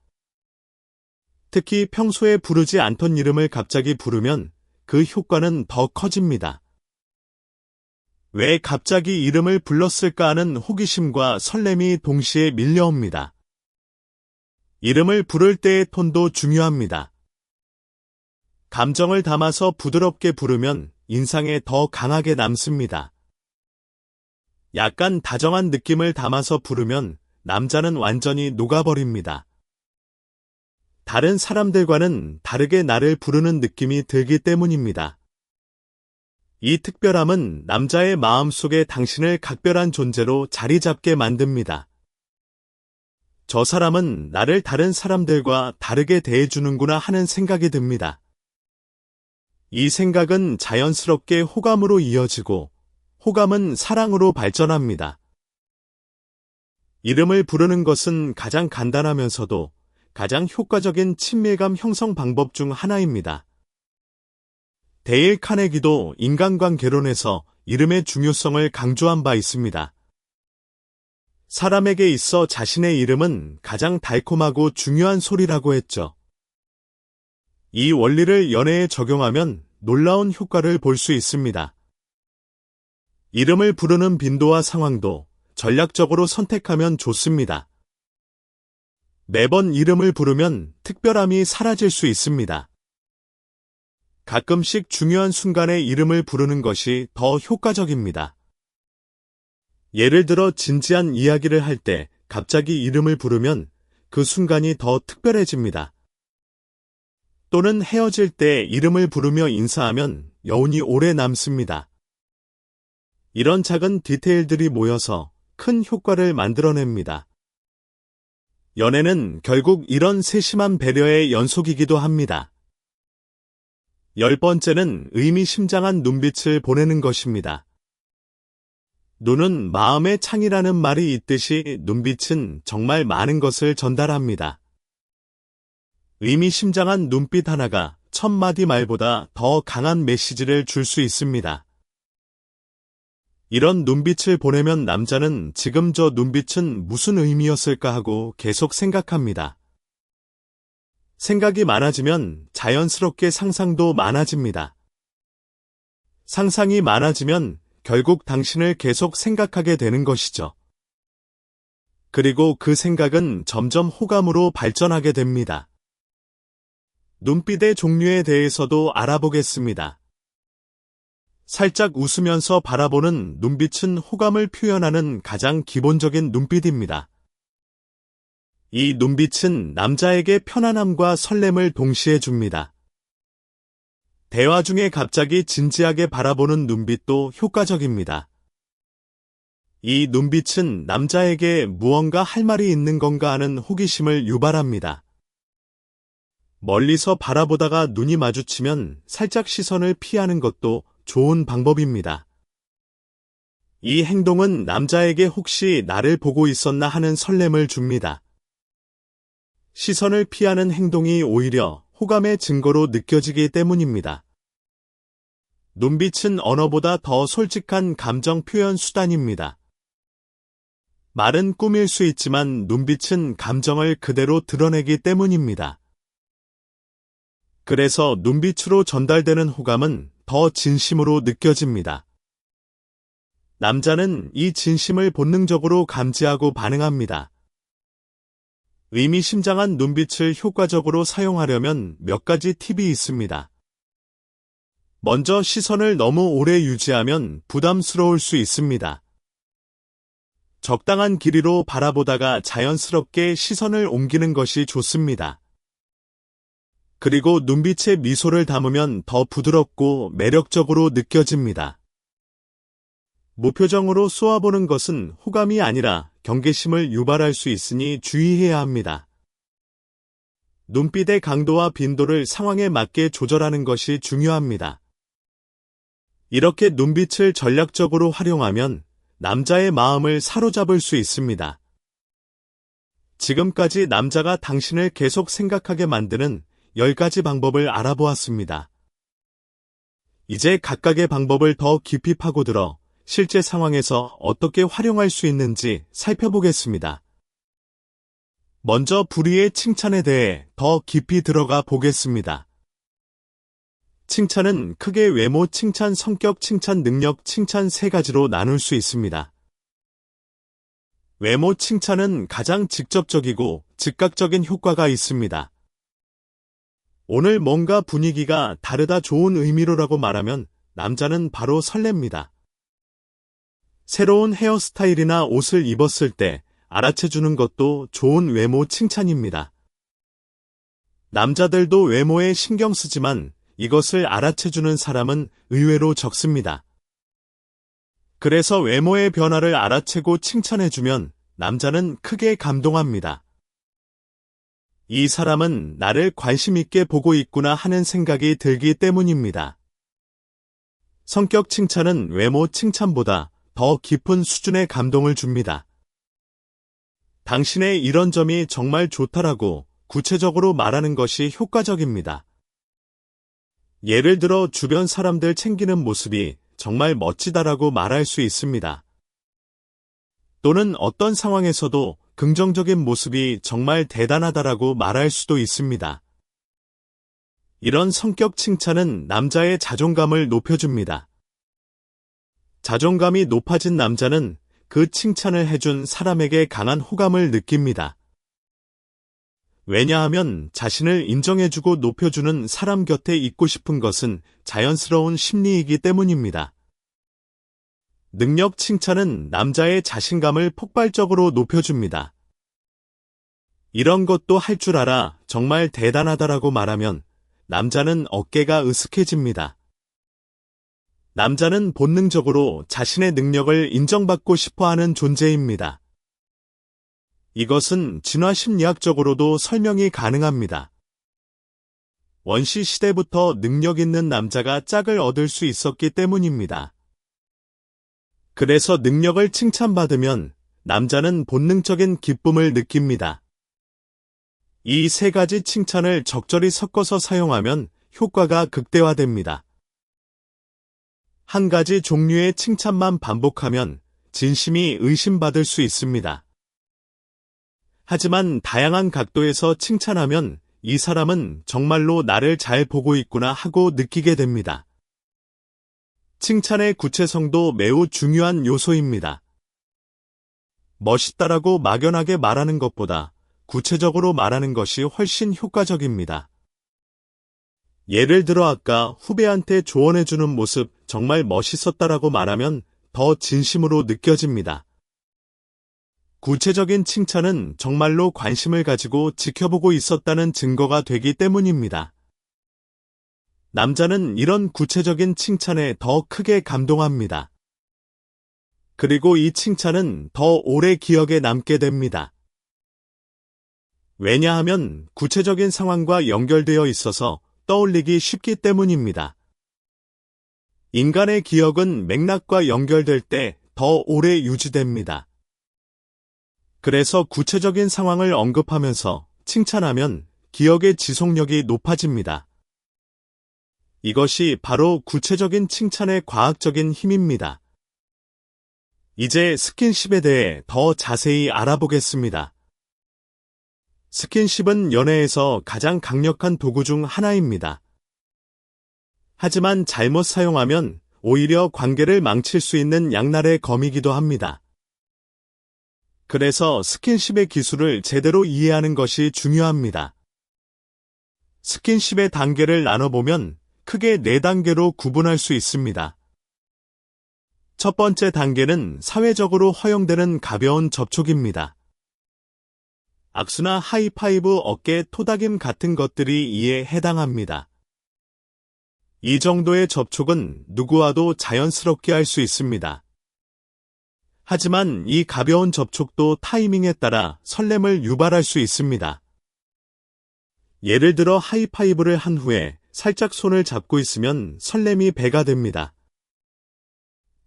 특히 평소에 부르지 않던 이름을 갑자기 부르면 그 효과는 더 커집니다. 왜 갑자기 이름을 불렀을까 하는 호기심과 설렘이 동시에 밀려옵니다. 이름을 부를 때의 톤도 중요합니다. 감정을 담아서 부드럽게 부르면 인상에 더 강하게 남습니다. 약간 다정한 느낌을 담아서 부르면 남자는 완전히 녹아버립니다. 다른 사람들과는 다르게 나를 부르는 느낌이 들기 때문입니다. 이 특별함은 남자의 마음속에 당신을 각별한 존재로 자리 잡게 만듭니다. 저 사람은 나를 다른 사람들과 다르게 대해주는구나 하는 생각이 듭니다. 이 생각은 자연스럽게 호감으로 이어지고 호감은 사랑으로 발전합니다. 이름을 부르는 것은 가장 간단하면서도 가장 효과적인 친밀감 형성 방법 중 하나입니다. 데일 카네기도 인간관계론에서 이름의 중요성을 강조한 바 있습니다. 사람에게 있어 자신의 이름은 가장 달콤하고 중요한 소리라고 했죠. 이 원리를 연애에 적용하면 놀라운 효과를 볼 수 있습니다. 이름을 부르는 빈도와 상황도 전략적으로 선택하면 좋습니다. 매번 이름을 부르면 특별함이 사라질 수 있습니다. 가끔씩 중요한 순간에 이름을 부르는 것이 더 효과적입니다. 예를 들어 진지한 이야기를 할 때 갑자기 이름을 부르면 그 순간이 더 특별해집니다. 또는 헤어질 때 이름을 부르며 인사하면 여운이 오래 남습니다. 이런 작은 디테일들이 모여서 큰 효과를 만들어냅니다. 연애는 결국 이런 세심한 배려의 연속이기도 합니다. 10번째는 의미심장한 눈빛을 보내는 것입니다. 눈은 마음의 창이라는 말이 있듯이 눈빛은 정말 많은 것을 전달합니다. 의미심장한 눈빛 하나가 1000마디 말보다 더 강한 메시지를 줄 수 있습니다. 이런 눈빛을 보내면 남자는 지금 저 눈빛은 무슨 의미였을까 하고 계속 생각합니다. 생각이 많아지면 자연스럽게 상상도 많아집니다. 상상이 많아지면 결국 당신을 계속 생각하게 되는 것이죠. 그리고 그 생각은 점점 호감으로 발전하게 됩니다. 눈빛의 종류에 대해서도 알아보겠습니다. 살짝 웃으면서 바라보는 눈빛은 호감을 표현하는 가장 기본적인 눈빛입니다. 이 눈빛은 남자에게 편안함과 설렘을 동시에 줍니다. 대화 중에 갑자기 진지하게 바라보는 눈빛도 효과적입니다. 이 눈빛은 남자에게 무언가 할 말이 있는 건가 하는 호기심을 유발합니다. 멀리서 바라보다가 눈이 마주치면 살짝 시선을 피하는 것도 좋은 방법입니다. 이 행동은 남자에게 혹시 나를 보고 있었나 하는 설렘을 줍니다. 시선을 피하는 행동이 오히려 호감의 증거로 느껴지기 때문입니다. 눈빛은 언어보다 더 솔직한 감정 표현 수단입니다. 말은 꾸밀 수 있지만 눈빛은 감정을 그대로 드러내기 때문입니다. 그래서 눈빛으로 전달되는 호감은 더 진심으로 느껴집니다. 남자는 이 진심을 본능적으로 감지하고 반응합니다. 의미심장한 눈빛을 효과적으로 사용하려면 몇 가지 팁이 있습니다. 먼저 시선을 너무 오래 유지하면 부담스러울 수 있습니다. 적당한 길이로 바라보다가 자연스럽게 시선을 옮기는 것이 좋습니다. 그리고 눈빛에 미소를 담으면 더 부드럽고 매력적으로 느껴집니다. 무표정으로 쏘아보는 것은 호감이 아니라 경계심을 유발할 수 있으니 주의해야 합니다. 눈빛의 강도와 빈도를 상황에 맞게 조절하는 것이 중요합니다. 이렇게 눈빛을 전략적으로 활용하면 남자의 마음을 사로잡을 수 있습니다. 지금까지 남자가 당신을 계속 생각하게 만드는 10가지 방법을 알아보았습니다. 이제 각각의 방법을 더 깊이 파고들어 실제 상황에서 어떻게 활용할 수 있는지 살펴보겠습니다. 먼저 불의의 칭찬에 대해 더 깊이 들어가 보겠습니다. 칭찬은 크게 외모 칭찬, 성격 칭찬, 능력 칭찬 3가지로 나눌 수 있습니다. 외모 칭찬은 가장 직접적이고 즉각적인 효과가 있습니다. 오늘 뭔가 분위기가 다르다 좋은 의미로라고 말하면 남자는 바로 설렙니다. 새로운 헤어스타일이나 옷을 입었을 때 알아채주는 것도 좋은 외모 칭찬입니다. 남자들도 외모에 신경 쓰지만 이것을 알아채주는 사람은 의외로 적습니다. 그래서 외모의 변화를 알아채고 칭찬해주면 남자는 크게 감동합니다. 이 사람은 나를 관심 있게 보고 있구나 하는 생각이 들기 때문입니다. 성격 칭찬은 외모 칭찬보다 더 깊은 수준의 감동을 줍니다. 당신의 이런 점이 정말 좋다라고 구체적으로 말하는 것이 효과적입니다. 예를 들어 주변 사람들 챙기는 모습이 정말 멋지다라고 말할 수 있습니다. 또는 어떤 상황에서도 긍정적인 모습이 정말 대단하다라고 말할 수도 있습니다. 이런 성격 칭찬은 남자의 자존감을 높여줍니다. 자존감이 높아진 남자는 그 칭찬을 해준 사람에게 강한 호감을 느낍니다. 왜냐하면 자신을 인정해주고 높여주는 사람 곁에 있고 싶은 것은 자연스러운 심리이기 때문입니다. 능력 칭찬은 남자의 자신감을 폭발적으로 높여줍니다. 이런 것도 할 줄 알아 정말 대단하다라고 말하면 남자는 어깨가 으쓱해집니다. 남자는 본능적으로 자신의 능력을 인정받고 싶어 하는 존재입니다. 이것은 진화 심리학적으로도 설명이 가능합니다. 원시 시대부터 능력 있는 남자가 짝을 얻을 수 있었기 때문입니다. 그래서 능력을 칭찬받으면 남자는 본능적인 기쁨을 느낍니다. 이 세 가지 칭찬을 적절히 섞어서 사용하면 효과가 극대화됩니다. 한 가지 종류의 칭찬만 반복하면 진심이 의심받을 수 있습니다. 하지만 다양한 각도에서 칭찬하면 이 사람은 정말로 나를 잘 보고 있구나 하고 느끼게 됩니다. 칭찬의 구체성도 매우 중요한 요소입니다. 멋있다라고 막연하게 말하는 것보다 구체적으로 말하는 것이 훨씬 효과적입니다. 예를 들어 아까 후배한테 조언해주는 모습 정말 멋있었다라고 말하면 더 진심으로 느껴집니다. 구체적인 칭찬은 정말로 관심을 가지고 지켜보고 있었다는 증거가 되기 때문입니다. 남자는 이런 구체적인 칭찬에 더 크게 감동합니다. 그리고 이 칭찬은 더 오래 기억에 남게 됩니다. 왜냐하면 구체적인 상황과 연결되어 있어서 떠올리기 쉽기 때문입니다. 인간의 기억은 맥락과 연결될 때 더 오래 유지됩니다. 그래서 구체적인 상황을 언급하면서 칭찬하면 기억의 지속력이 높아집니다. 이것이 바로 구체적인 칭찬의 과학적인 힘입니다. 이제 스킨십에 대해 더 자세히 알아보겠습니다. 스킨십은 연애에서 가장 강력한 도구 중 하나입니다. 하지만 잘못 사용하면 오히려 관계를 망칠 수 있는 양날의 검이기도 합니다. 그래서 스킨십의 기술을 제대로 이해하는 것이 중요합니다. 스킨십의 단계를 나눠보면 크게 4단계로 구분할 수 있습니다. 첫 번째 단계는 사회적으로 허용되는 가벼운 접촉입니다. 악수나 하이파이브, 어깨 토닥임 같은 것들이 이에 해당합니다. 이 정도의 접촉은 누구와도 자연스럽게 할 수 있습니다. 하지만 이 가벼운 접촉도 타이밍에 따라 설렘을 유발할 수 있습니다. 예를 들어 하이파이브를 한 후에 살짝 손을 잡고 있으면 설렘이 배가 됩니다.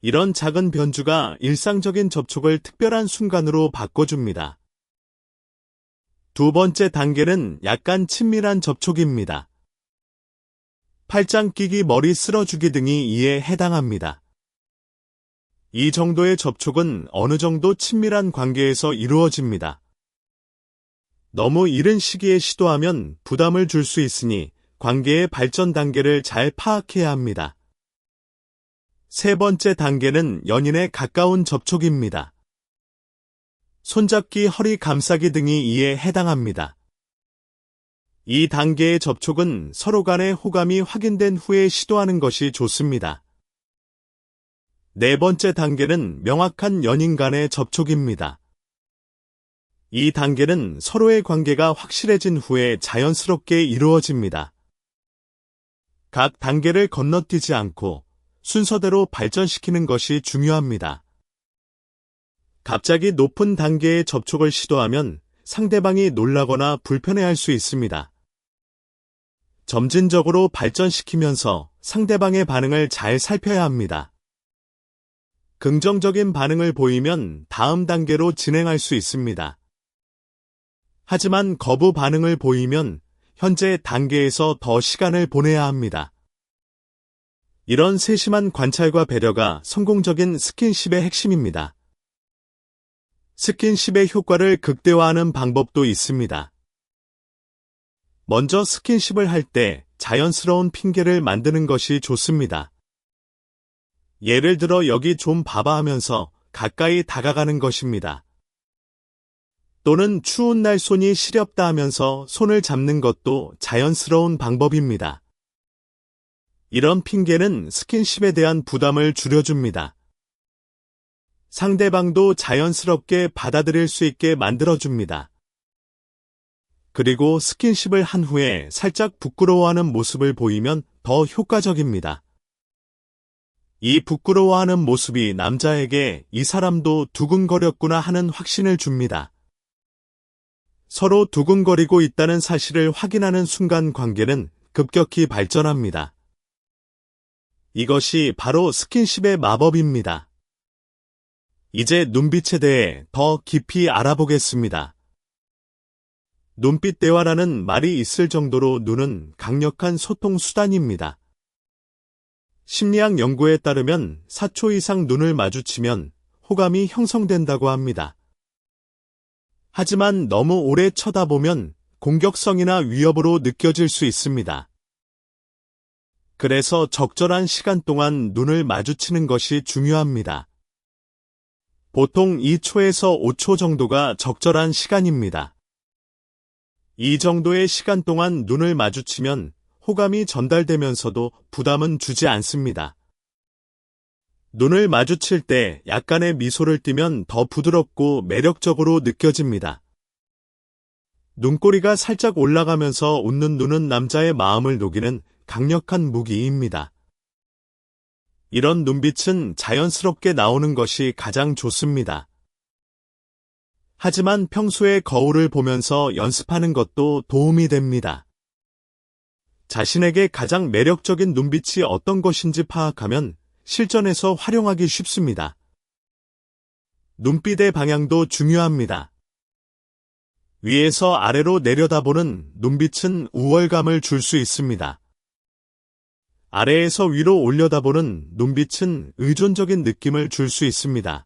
이런 작은 변주가 일상적인 접촉을 특별한 순간으로 바꿔줍니다. 두 번째 단계는 약간 친밀한 접촉입니다. 팔짱 끼기, 머리 쓸어주기 등이 이에 해당합니다. 이 정도의 접촉은 어느 정도 친밀한 관계에서 이루어집니다. 너무 이른 시기에 시도하면 부담을 줄 수 있으니 관계의 발전 단계를 잘 파악해야 합니다. 세 번째 단계는 연인의 가까운 접촉입니다. 손잡기, 허리 감싸기 등이 이에 해당합니다. 이 단계의 접촉은 서로 간의 호감이 확인된 후에 시도하는 것이 좋습니다. 네 번째 단계는 명확한 연인 간의 접촉입니다. 이 단계는 서로의 관계가 확실해진 후에 자연스럽게 이루어집니다. 각 단계를 건너뛰지 않고 순서대로 발전시키는 것이 중요합니다. 갑자기 높은 단계의 접촉을 시도하면 상대방이 놀라거나 불편해할 수 있습니다. 점진적으로 발전시키면서 상대방의 반응을 잘 살펴야 합니다. 긍정적인 반응을 보이면 다음 단계로 진행할 수 있습니다. 하지만 거부 반응을 보이면 현재 단계에서 더 시간을 보내야 합니다. 이런 세심한 관찰과 배려가 성공적인 스킨십의 핵심입니다. 스킨십의 효과를 극대화하는 방법도 있습니다. 먼저 스킨십을 할 때 자연스러운 핑계를 만드는 것이 좋습니다. 예를 들어 여기 좀 봐봐 하면서 가까이 다가가는 것입니다. 또는 추운 날 손이 시렵다 하면서 손을 잡는 것도 자연스러운 방법입니다. 이런 핑계는 스킨십에 대한 부담을 줄여줍니다. 상대방도 자연스럽게 받아들일 수 있게 만들어줍니다. 그리고 스킨십을 한 후에 살짝 부끄러워하는 모습을 보이면 더 효과적입니다. 이 부끄러워하는 모습이 남자에게 이 사람도 두근거렸구나 하는 확신을 줍니다. 서로 두근거리고 있다는 사실을 확인하는 순간 관계는 급격히 발전합니다. 이것이 바로 스킨십의 마법입니다. 이제 눈빛에 대해 더 깊이 알아보겠습니다. 눈빛 대화라는 말이 있을 정도로 눈은 강력한 소통 수단입니다. 심리학 연구에 따르면 4초 이상 눈을 마주치면 호감이 형성된다고 합니다. 하지만 너무 오래 쳐다보면 공격성이나 위협으로 느껴질 수 있습니다. 그래서 적절한 시간 동안 눈을 마주치는 것이 중요합니다. 보통 2초에서 5초 정도가 적절한 시간입니다. 이 정도의 시간 동안 눈을 마주치면 호감이 전달되면서도 부담은 주지 않습니다. 눈을 마주칠 때 약간의 미소를 띠면 더 부드럽고 매력적으로 느껴집니다. 눈꼬리가 살짝 올라가면서 웃는 눈은 남자의 마음을 녹이는 강력한 무기입니다. 이런 눈빛은 자연스럽게 나오는 것이 가장 좋습니다. 하지만 평소에 거울을 보면서 연습하는 것도 도움이 됩니다. 자신에게 가장 매력적인 눈빛이 어떤 것인지 파악하면 실전에서 활용하기 쉽습니다. 눈빛의 방향도 중요합니다. 위에서 아래로 내려다보는 눈빛은 우월감을 줄 수 있습니다. 아래에서 위로 올려다보는 눈빛은 의존적인 느낌을 줄 수 있습니다.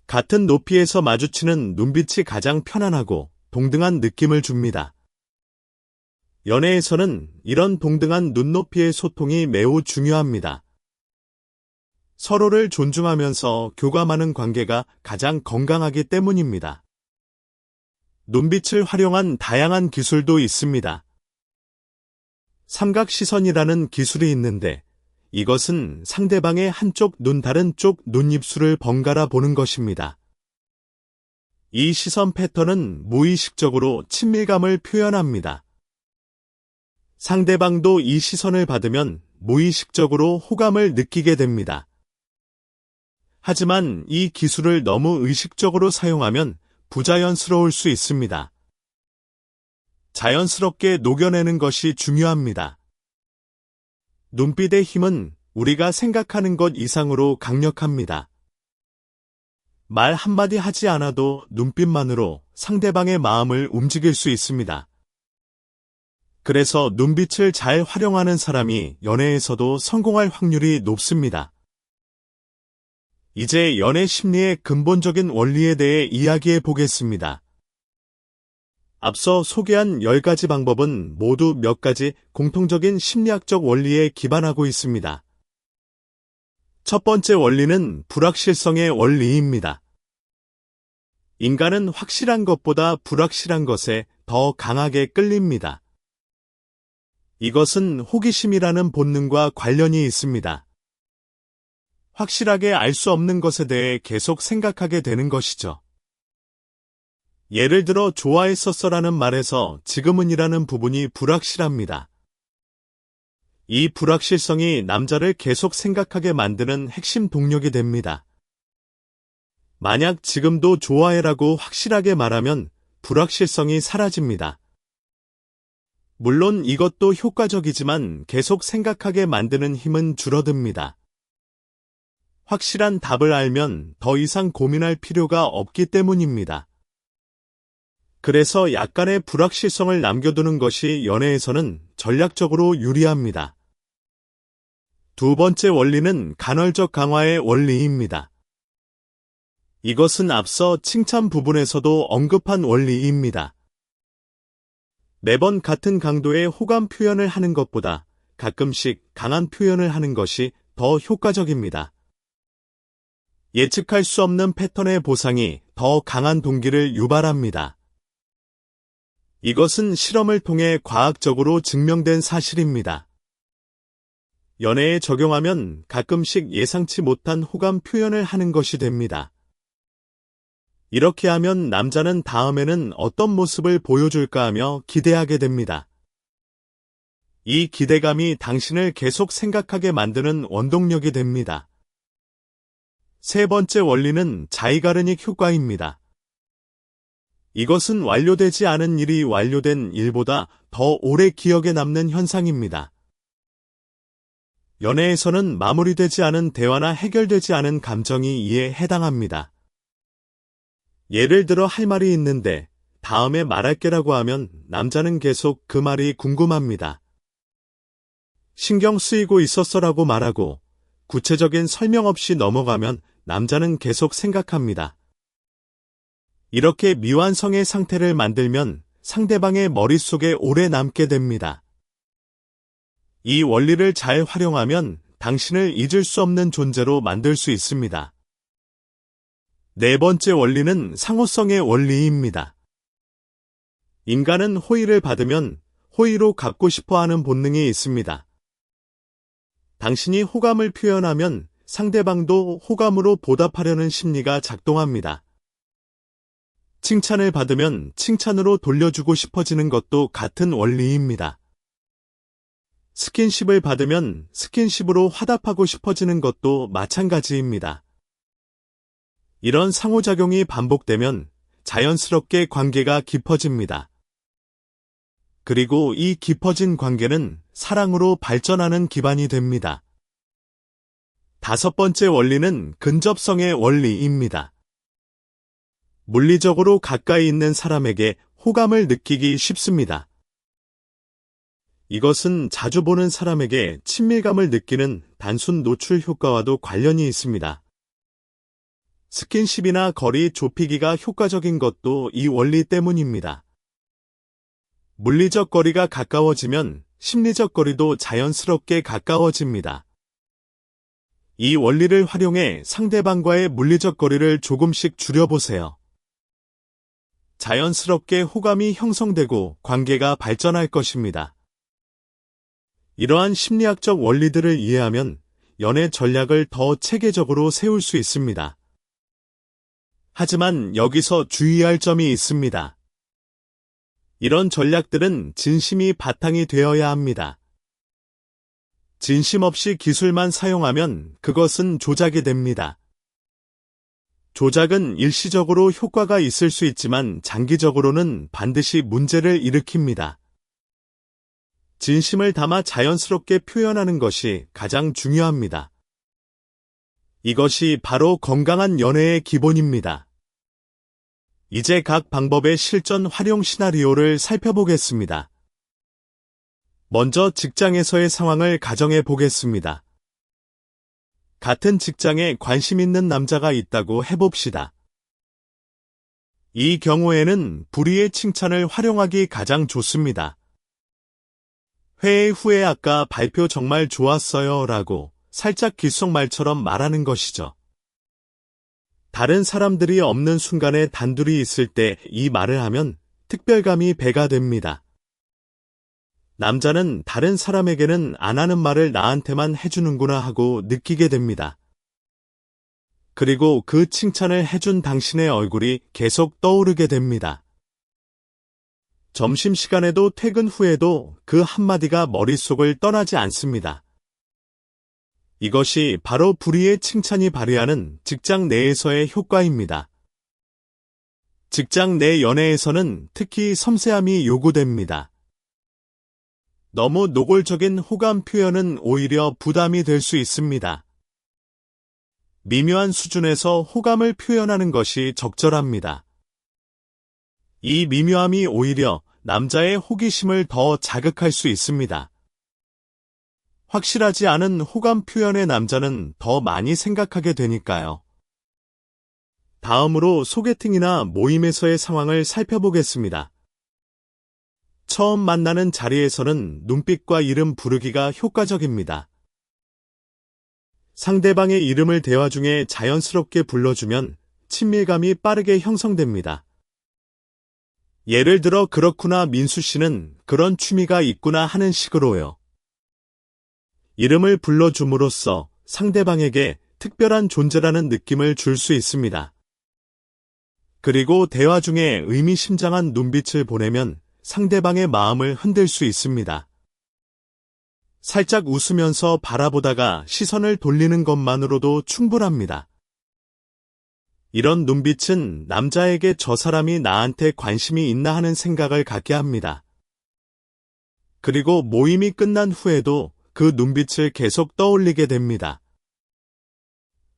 같은 높이에서 마주치는 눈빛이 가장 편안하고 동등한 느낌을 줍니다. 연애에서는 이런 동등한 눈높이의 소통이 매우 중요합니다. 서로를 존중하면서 교감하는 관계가 가장 건강하기 때문입니다. 눈빛을 활용한 다양한 기술도 있습니다. 삼각시선이라는 기술이 있는데 이것은 상대방의 한쪽 눈 다른 쪽 눈입술을 번갈아 보는 것입니다. 이 시선 패턴은 무의식적으로 친밀감을 표현합니다. 상대방도 이 시선을 받으면 무의식적으로 호감을 느끼게 됩니다. 하지만 이 기술을 너무 의식적으로 사용하면 부자연스러울 수 있습니다. 자연스럽게 녹여내는 것이 중요합니다. 눈빛의 힘은 우리가 생각하는 것 이상으로 강력합니다. 말 한마디 하지 않아도 눈빛만으로 상대방의 마음을 움직일 수 있습니다. 그래서 눈빛을 잘 활용하는 사람이 연애에서도 성공할 확률이 높습니다. 이제 연애 심리의 근본적인 원리에 대해 이야기해 보겠습니다. 앞서 소개한 10가지 방법은 모두 몇 가지 공통적인 심리학적 원리에 기반하고 있습니다. 첫 번째 원리는 불확실성의 원리입니다. 인간은 확실한 것보다 불확실한 것에 더 강하게 끌립니다. 이것은 호기심이라는 본능과 관련이 있습니다. 확실하게 알 수 없는 것에 대해 계속 생각하게 되는 것이죠. 예를 들어 좋아했었어라는 말에서 지금은이라는 부분이 불확실합니다. 이 불확실성이 남자를 계속 생각하게 만드는 핵심 동력이 됩니다. 만약 지금도 좋아해라고 확실하게 말하면 불확실성이 사라집니다. 물론 이것도 효과적이지만 계속 생각하게 만드는 힘은 줄어듭니다. 확실한 답을 알면 더 이상 고민할 필요가 없기 때문입니다. 그래서 약간의 불확실성을 남겨두는 것이 연애에서는 전략적으로 유리합니다. 두 번째 원리는 간헐적 강화의 원리입니다. 이것은 앞서 칭찬 부분에서도 언급한 원리입니다. 매번 같은 강도의 호감 표현을 하는 것보다 가끔씩 강한 표현을 하는 것이 더 효과적입니다. 예측할 수 없는 패턴의 보상이 더 강한 동기를 유발합니다. 이것은 실험을 통해 과학적으로 증명된 사실입니다. 연애에 적용하면 가끔씩 예상치 못한 호감 표현을 하는 것이 됩니다. 이렇게 하면 남자는 다음에는 어떤 모습을 보여줄까 하며 기대하게 됩니다. 이 기대감이 당신을 계속 생각하게 만드는 원동력이 됩니다. 세 번째 원리는 자이가르닉 효과입니다. 이것은 완료되지 않은 일이 완료된 일보다 더 오래 기억에 남는 현상입니다. 연애에서는 마무리되지 않은 대화나 해결되지 않은 감정이 이에 해당합니다. 예를 들어 할 말이 있는데 다음에 말할게라고 하면 남자는 계속 그 말이 궁금합니다. 신경 쓰이고 있었어라고 말하고 구체적인 설명 없이 넘어가면 남자는 계속 생각합니다. 이렇게 미완성의 상태를 만들면 상대방의 머릿속에 오래 남게 됩니다. 이 원리를 잘 활용하면 당신을 잊을 수 없는 존재로 만들 수 있습니다. 네 번째 원리는 상호성의 원리입니다. 인간은 호의를 받으면 호의로 갚고 싶어 하는 본능이 있습니다. 당신이 호감을 표현하면 상대방도 호감으로 보답하려는 심리가 작동합니다. 칭찬을 받으면 칭찬으로 돌려주고 싶어지는 것도 같은 원리입니다. 스킨십을 받으면 스킨십으로 화답하고 싶어지는 것도 마찬가지입니다. 이런 상호작용이 반복되면 자연스럽게 관계가 깊어집니다. 그리고 이 깊어진 관계는 사랑으로 발전하는 기반이 됩니다. 다섯 번째 원리는 근접성의 원리입니다. 물리적으로 가까이 있는 사람에게 호감을 느끼기 쉽습니다. 이것은 자주 보는 사람에게 친밀감을 느끼는 단순 노출 효과와도 관련이 있습니다. 스킨십이나 거리 좁히기가 효과적인 것도 이 원리 때문입니다. 물리적 거리가 가까워지면 심리적 거리도 자연스럽게 가까워집니다. 이 원리를 활용해 상대방과의 물리적 거리를 조금씩 줄여보세요. 자연스럽게 호감이 형성되고 관계가 발전할 것입니다. 이러한 심리학적 원리들을 이해하면 연애 전략을 더 체계적으로 세울 수 있습니다. 하지만 여기서 주의할 점이 있습니다. 이런 전략들은 진심이 바탕이 되어야 합니다. 진심 없이 기술만 사용하면 그것은 조작이 됩니다. 조작은 일시적으로 효과가 있을 수 있지만 장기적으로는 반드시 문제를 일으킵니다. 진심을 담아 자연스럽게 표현하는 것이 가장 중요합니다. 이것이 바로 건강한 연애의 기본입니다. 이제 각 방법의 실전 활용 시나리오를 살펴보겠습니다. 먼저 직장에서의 상황을 가정해 보겠습니다. 같은 직장에 관심 있는 남자가 있다고 해봅시다. 이 경우에는 불의의 칭찬을 활용하기 가장 좋습니다. 회의 후에 아까 발표 정말 좋았어요 라고 살짝 귓속말처럼 말하는 것이죠. 다른 사람들이 없는 순간에 단둘이 있을 때 이 말을 하면 특별감이 배가 됩니다. 남자는 다른 사람에게는 안 하는 말을 나한테만 해주는구나 하고 느끼게 됩니다. 그리고 그 칭찬을 해준 당신의 얼굴이 계속 떠오르게 됩니다. 점심시간에도 퇴근 후에도 그 한마디가 머릿속을 떠나지 않습니다. 이것이 바로 불의의 칭찬이 발휘하는 직장 내에서의 효과입니다. 직장 내 연애에서는 특히 섬세함이 요구됩니다. 너무 노골적인 호감 표현은 오히려 부담이 될 수 있습니다. 미묘한 수준에서 호감을 표현하는 것이 적절합니다. 이 미묘함이 오히려 남자의 호기심을 더 자극할 수 있습니다. 확실하지 않은 호감 표현의 남자는 더 많이 생각하게 되니까요. 다음으로 소개팅이나 모임에서의 상황을 살펴보겠습니다. 처음 만나는 자리에서는 눈빛과 이름 부르기가 효과적입니다. 상대방의 이름을 대화 중에 자연스럽게 불러주면 친밀감이 빠르게 형성됩니다. 예를 들어 그렇구나 민수 씨는 그런 취미가 있구나 하는 식으로요. 이름을 불러줌으로써 상대방에게 특별한 존재라는 느낌을 줄 수 있습니다. 그리고 대화 중에 의미심장한 눈빛을 보내면 상대방의 마음을 흔들 수 있습니다. 살짝 웃으면서 바라보다가 시선을 돌리는 것만으로도 충분합니다. 이런 눈빛은 남자에게 저 사람이 나한테 관심이 있나 하는 생각을 갖게 합니다. 그리고 모임이 끝난 후에도 그 눈빛을 계속 떠올리게 됩니다.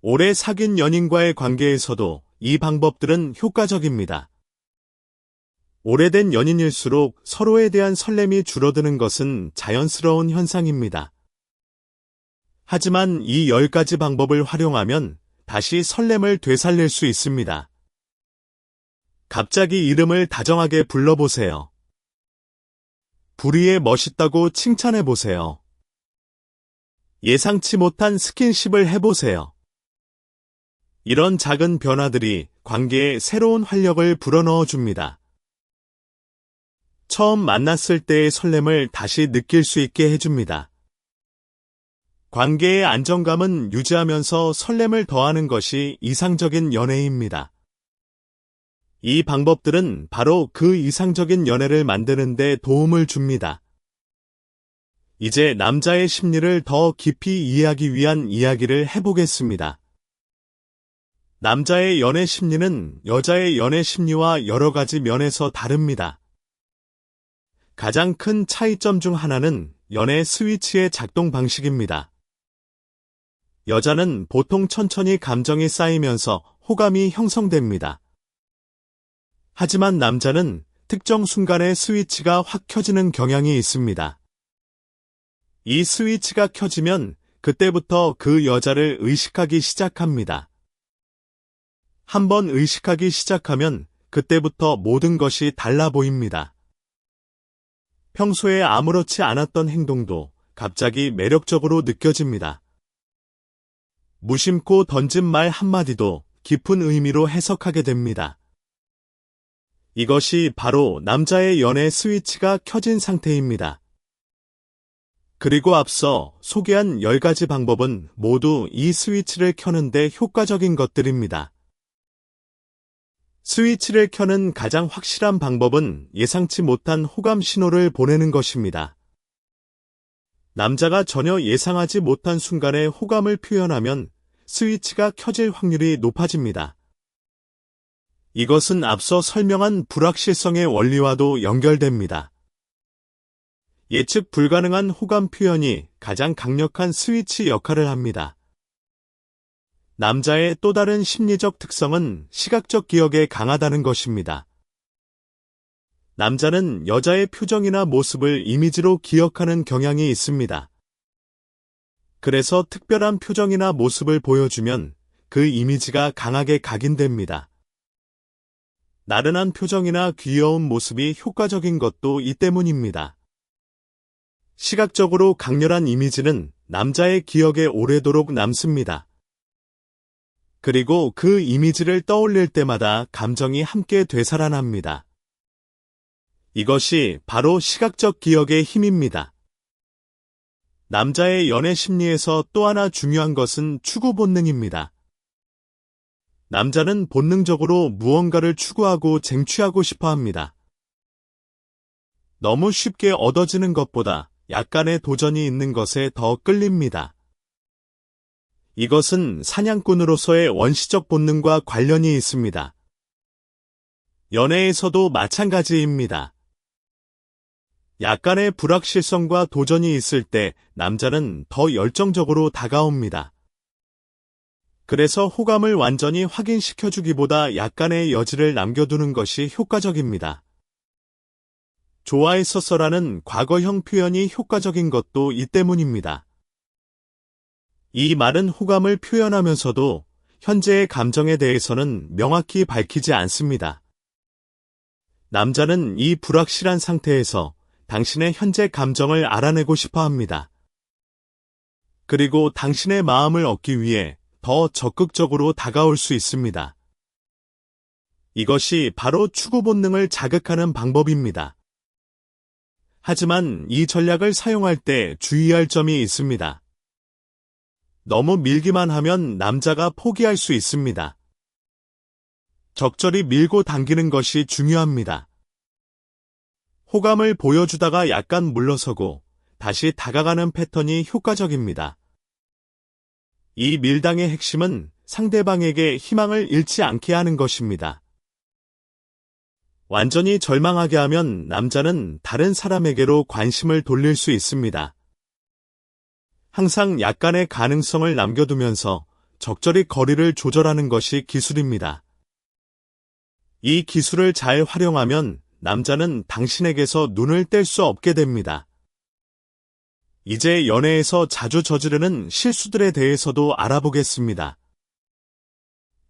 오래 사귄 연인과의 관계에서도 이 방법들은 효과적입니다. 오래된 연인일수록 서로에 대한 설렘이 줄어드는 것은 자연스러운 현상입니다. 하지만 이 10가지 방법을 활용하면 다시 설렘을 되살릴 수 있습니다. 갑자기 이름을 다정하게 불러보세요. 불의에 멋있다고 칭찬해보세요. 예상치 못한 스킨십을 해보세요. 이런 작은 변화들이 관계에 새로운 활력을 불어넣어 줍니다. 처음 만났을 때의 설렘을 다시 느낄 수 있게 해줍니다. 관계의 안정감은 유지하면서 설렘을 더하는 것이 이상적인 연애입니다. 이 방법들은 바로 그 이상적인 연애를 만드는 데 도움을 줍니다. 이제 남자의 심리를 더 깊이 이해하기 위한 이야기를 해보겠습니다. 남자의 연애 심리는 여자의 연애 심리와 여러 가지 면에서 다릅니다. 가장 큰 차이점 중 하나는 연애 스위치의 작동 방식입니다. 여자는 보통 천천히 감정이 쌓이면서 호감이 형성됩니다. 하지만 남자는 특정 순간에 스위치가 확 켜지는 경향이 있습니다. 이 스위치가 켜지면 그때부터 그 여자를 의식하기 시작합니다. 한번 의식하기 시작하면 그때부터 모든 것이 달라 보입니다. 평소에 아무렇지 않았던 행동도 갑자기 매력적으로 느껴집니다. 무심코 던진 말 한마디도 깊은 의미로 해석하게 됩니다. 이것이 바로 남자의 연애 스위치가 켜진 상태입니다. 그리고 앞서 소개한 10가지 방법은 모두 이 스위치를 켜는데 효과적인 것들입니다. 스위치를 켜는 가장 확실한 방법은 예상치 못한 호감 신호를 보내는 것입니다. 남자가 전혀 예상하지 못한 순간에 호감을 표현하면 스위치가 켜질 확률이 높아집니다. 이것은 앞서 설명한 불확실성의 원리와도 연결됩니다. 예측 불가능한 호감 표현이 가장 강력한 스위치 역할을 합니다. 남자의 또 다른 심리적 특성은 시각적 기억에 강하다는 것입니다. 남자는 여자의 표정이나 모습을 이미지로 기억하는 경향이 있습니다. 그래서 특별한 표정이나 모습을 보여주면 그 이미지가 강하게 각인됩니다. 나른한 표정이나 귀여운 모습이 효과적인 것도 이 때문입니다. 시각적으로 강렬한 이미지는 남자의 기억에 오래도록 남습니다. 그리고 그 이미지를 떠올릴 때마다 감정이 함께 되살아납니다. 이것이 바로 시각적 기억의 힘입니다. 남자의 연애 심리에서 또 하나 중요한 것은 추구 본능입니다. 남자는 본능적으로 무언가를 추구하고 쟁취하고 싶어 합니다. 너무 쉽게 얻어지는 것보다 약간의 도전이 있는 것에 더 끌립니다. 이것은 사냥꾼으로서의 원시적 본능과 관련이 있습니다. 연애에서도 마찬가지입니다. 약간의 불확실성과 도전이 있을 때 남자는 더 열정적으로 다가옵니다. 그래서 호감을 완전히 확인시켜주기보다 약간의 여지를 남겨두는 것이 효과적입니다. 좋아했었어라는 과거형 표현이 효과적인 것도 이 때문입니다. 이 말은 호감을 표현하면서도 현재의 감정에 대해서는 명확히 밝히지 않습니다. 남자는 이 불확실한 상태에서 당신의 현재 감정을 알아내고 싶어 합니다. 그리고 당신의 마음을 얻기 위해 더 적극적으로 다가올 수 있습니다. 이것이 바로 추구 본능을 자극하는 방법입니다. 하지만 이 전략을 사용할 때 주의할 점이 있습니다. 너무 밀기만 하면 남자가 포기할 수 있습니다. 적절히 밀고 당기는 것이 중요합니다. 호감을 보여주다가 약간 물러서고 다시 다가가는 패턴이 효과적입니다. 이 밀당의 핵심은 상대방에게 희망을 잃지 않게 하는 것입니다. 완전히 절망하게 하면 남자는 다른 사람에게로 관심을 돌릴 수 있습니다. 항상 약간의 가능성을 남겨두면서 적절히 거리를 조절하는 것이 기술입니다. 이 기술을 잘 활용하면 남자는 당신에게서 눈을 뗄 수 없게 됩니다. 이제 연애에서 자주 저지르는 실수들에 대해서도 알아보겠습니다.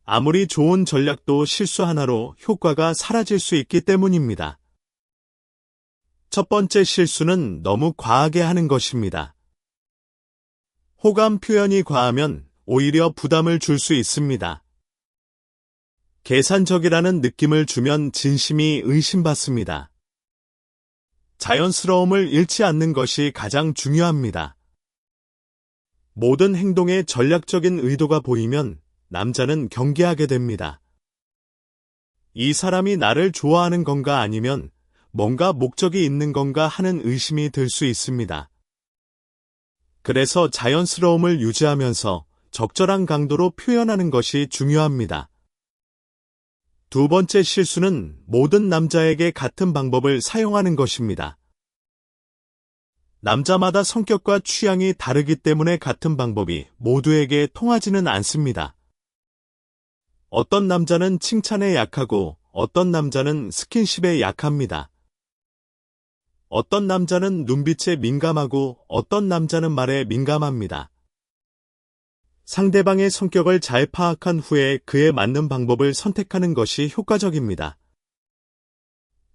아무리 좋은 전략도 실수 하나로 효과가 사라질 수 있기 때문입니다. 첫 번째 실수는 너무 과하게 하는 것입니다. 호감 표현이 과하면 오히려 부담을 줄 수 있습니다. 계산적이라는 느낌을 주면 진심이 의심받습니다. 자연스러움을 잃지 않는 것이 가장 중요합니다. 모든 행동에 전략적인 의도가 보이면 남자는 경계하게 됩니다. 이 사람이 나를 좋아하는 건가 아니면 뭔가 목적이 있는 건가 하는 의심이 들 수 있습니다. 그래서 자연스러움을 유지하면서 적절한 강도로 표현하는 것이 중요합니다. 두 번째 실수는 모든 남자에게 같은 방법을 사용하는 것입니다. 남자마다 성격과 취향이 다르기 때문에 같은 방법이 모두에게 통하지는 않습니다. 어떤 남자는 칭찬에 약하고 어떤 남자는 스킨십에 약합니다. 어떤 남자는 눈빛에 민감하고 어떤 남자는 말에 민감합니다. 상대방의 성격을 잘 파악한 후에 그에 맞는 방법을 선택하는 것이 효과적입니다.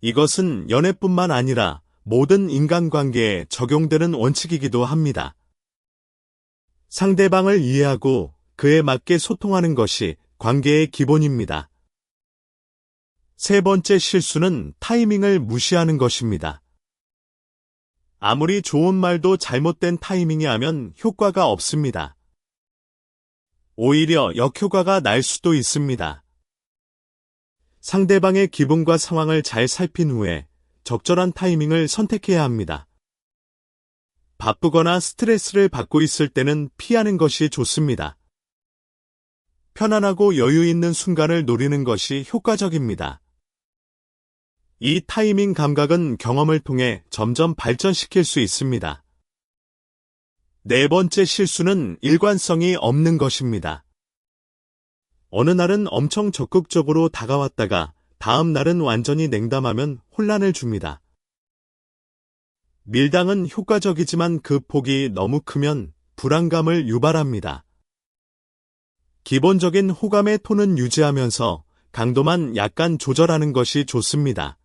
이것은 연애뿐만 아니라 모든 인간관계에 적용되는 원칙이기도 합니다. 상대방을 이해하고 그에 맞게 소통하는 것이 관계의 기본입니다. 세 번째 실수는 타이밍을 무시하는 것입니다. 아무리 좋은 말도 잘못된 타이밍에 하면 효과가 없습니다. 오히려 역효과가 날 수도 있습니다. 상대방의 기분과 상황을 잘 살핀 후에 적절한 타이밍을 선택해야 합니다. 바쁘거나 스트레스를 받고 있을 때는 피하는 것이 좋습니다. 편안하고 여유 있는 순간을 노리는 것이 효과적입니다. 이 타이밍 감각은 경험을 통해 점점 발전시킬 수 있습니다. 네 번째 실수는 일관성이 없는 것입니다. 어느 날은 엄청 적극적으로 다가왔다가 다음 날은 완전히 냉담하면 혼란을 줍니다. 밀당은 효과적이지만 그 폭이 너무 크면 불안감을 유발합니다. 기본적인 호감의 톤은 유지하면서 강도만 약간 조절하는 것이 좋습니다.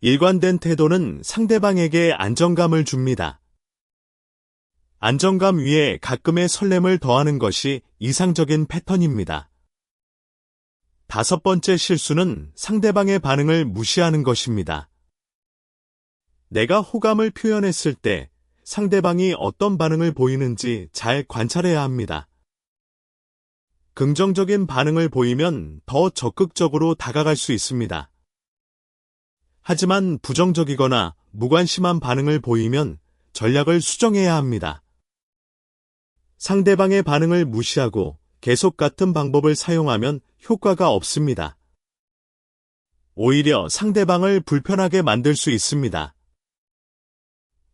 일관된 태도는 상대방에게 안정감을 줍니다. 안정감 위에 가끔의 설렘을 더하는 것이 이상적인 패턴입니다. 다섯 번째 실수는 상대방의 반응을 무시하는 것입니다. 내가 호감을 표현했을 때 상대방이 어떤 반응을 보이는지 잘 관찰해야 합니다. 긍정적인 반응을 보이면 더 적극적으로 다가갈 수 있습니다. 하지만 부정적이거나 무관심한 반응을 보이면 전략을 수정해야 합니다. 상대방의 반응을 무시하고 계속 같은 방법을 사용하면 효과가 없습니다. 오히려 상대방을 불편하게 만들 수 있습니다.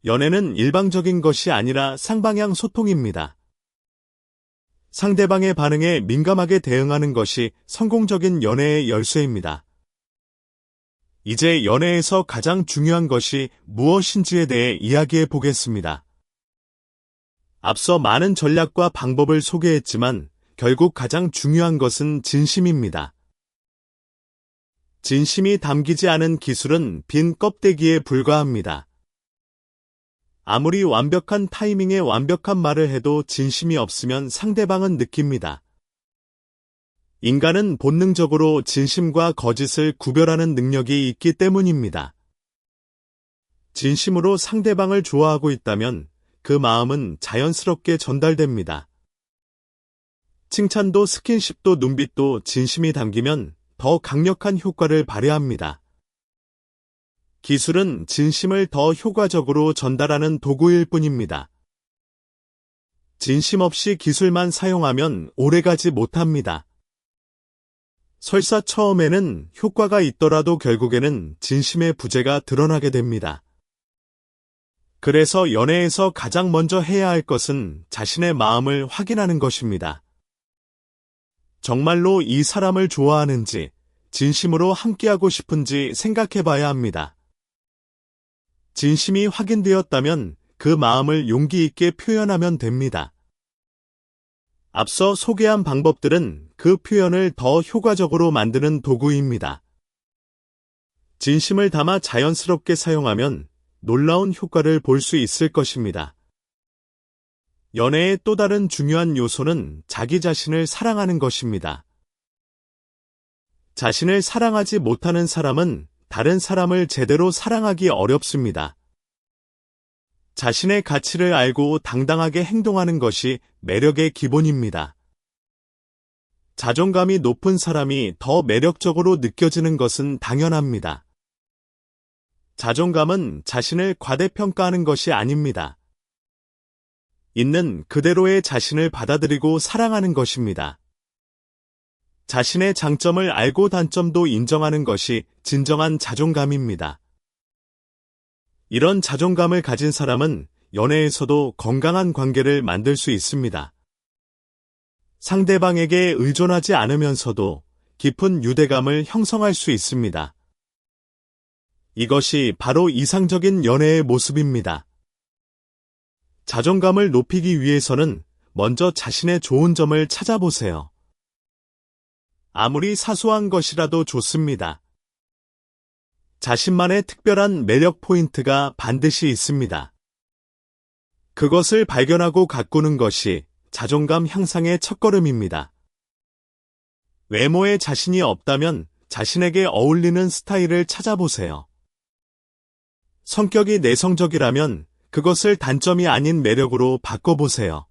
연애는 일방적인 것이 아니라 쌍방향 소통입니다. 상대방의 반응에 민감하게 대응하는 것이 성공적인 연애의 열쇠입니다. 이제 연애에서 가장 중요한 것이 무엇인지에 대해 이야기해 보겠습니다. 앞서 많은 전략과 방법을 소개했지만 결국 가장 중요한 것은 진심입니다. 진심이 담기지 않은 기술은 빈 껍데기에 불과합니다. 아무리 완벽한 타이밍에 완벽한 말을 해도 진심이 없으면 상대방은 느낍니다. 인간은 본능적으로 진심과 거짓을 구별하는 능력이 있기 때문입니다. 진심으로 상대방을 좋아하고 있다면 그 마음은 자연스럽게 전달됩니다. 칭찬도 스킨십도 눈빛도 진심이 담기면 더 강력한 효과를 발휘합니다. 기술은 진심을 더 효과적으로 전달하는 도구일 뿐입니다. 진심 없이 기술만 사용하면 오래가지 못합니다. 설사 처음에는 효과가 있더라도 결국에는 진심의 부재가 드러나게 됩니다. 그래서 연애에서 가장 먼저 해야 할 것은 자신의 마음을 확인하는 것입니다. 정말로 이 사람을 좋아하는지, 진심으로 함께하고 싶은지 생각해 봐야 합니다. 진심이 확인되었다면 그 마음을 용기 있게 표현하면 됩니다. 앞서 소개한 방법들은 그 표현을 더 효과적으로 만드는 도구입니다. 진심을 담아 자연스럽게 사용하면 놀라운 효과를 볼 수 있을 것입니다. 연애의 또 다른 중요한 요소는 자기 자신을 사랑하는 것입니다. 자신을 사랑하지 못하는 사람은 다른 사람을 제대로 사랑하기 어렵습니다. 자신의 가치를 알고 당당하게 행동하는 것이 매력의 기본입니다. 자존감이 높은 사람이 더 매력적으로 느껴지는 것은 당연합니다. 자존감은 자신을 과대평가하는 것이 아닙니다. 있는 그대로의 자신을 받아들이고 사랑하는 것입니다. 자신의 장점을 알고 단점도 인정하는 것이 진정한 자존감입니다. 이런 자존감을 가진 사람은 연애에서도 건강한 관계를 만들 수 있습니다. 상대방에게 의존하지 않으면서도 깊은 유대감을 형성할 수 있습니다. 이것이 바로 이상적인 연애의 모습입니다. 자존감을 높이기 위해서는 먼저 자신의 좋은 점을 찾아보세요. 아무리 사소한 것이라도 좋습니다. 자신만의 특별한 매력 포인트가 반드시 있습니다. 그것을 발견하고 가꾸는 것이 자존감 향상의 첫걸음입니다. 외모에 자신이 없다면 자신에게 어울리는 스타일을 찾아보세요. 성격이 내성적이라면 그것을 단점이 아닌 매력으로 바꿔보세요.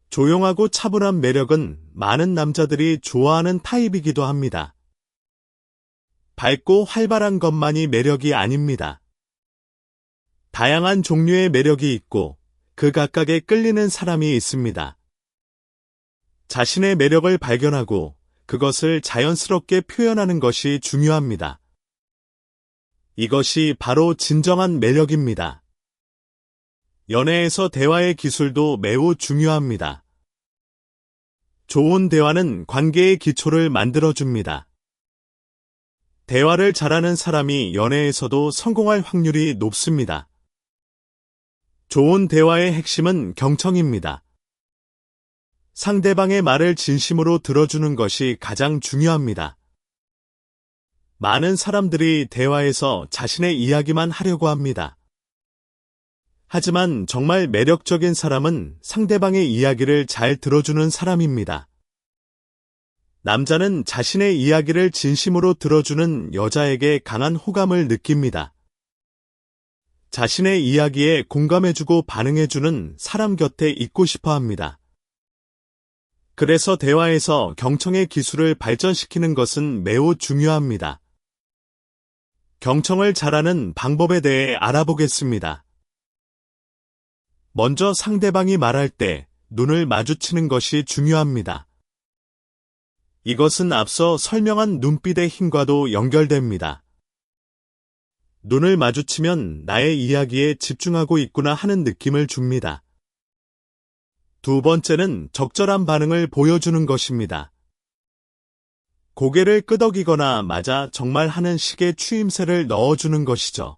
조용하고 차분한 매력은 많은 남자들이 좋아하는 타입이기도 합니다. 밝고 활발한 것만이 매력이 아닙니다. 다양한 종류의 매력이 있고 그 각각에 끌리는 사람이 있습니다. 자신의 매력을 발견하고 그것을 자연스럽게 표현하는 것이 중요합니다. 이것이 바로 진정한 매력입니다. 연애에서 대화의 기술도 매우 중요합니다. 좋은 대화는 관계의 기초를 만들어줍니다. 대화를 잘하는 사람이 연애에서도 성공할 확률이 높습니다. 좋은 대화의 핵심은 경청입니다. 상대방의 말을 진심으로 들어주는 것이 가장 중요합니다. 많은 사람들이 대화에서 자신의 이야기만 하려고 합니다. 하지만 정말 매력적인 사람은 상대방의 이야기를 잘 들어주는 사람입니다. 남자는 자신의 이야기를 진심으로 들어주는 여자에게 강한 호감을 느낍니다. 자신의 이야기에 공감해주고 반응해주는 사람 곁에 있고 싶어 합니다. 그래서 대화에서 경청의 기술을 발전시키는 것은 매우 중요합니다. 경청을 잘하는 방법에 대해 알아보겠습니다. 먼저 상대방이 말할 때 눈을 마주치는 것이 중요합니다. 이것은 앞서 설명한 눈빛의 힘과도 연결됩니다. 눈을 마주치면 나의 이야기에 집중하고 있구나 하는 느낌을 줍니다. 두 번째는 적절한 반응을 보여주는 것입니다. 고개를 끄덕이거나 맞아 정말 하는 식의 추임새를 넣어주는 것이죠.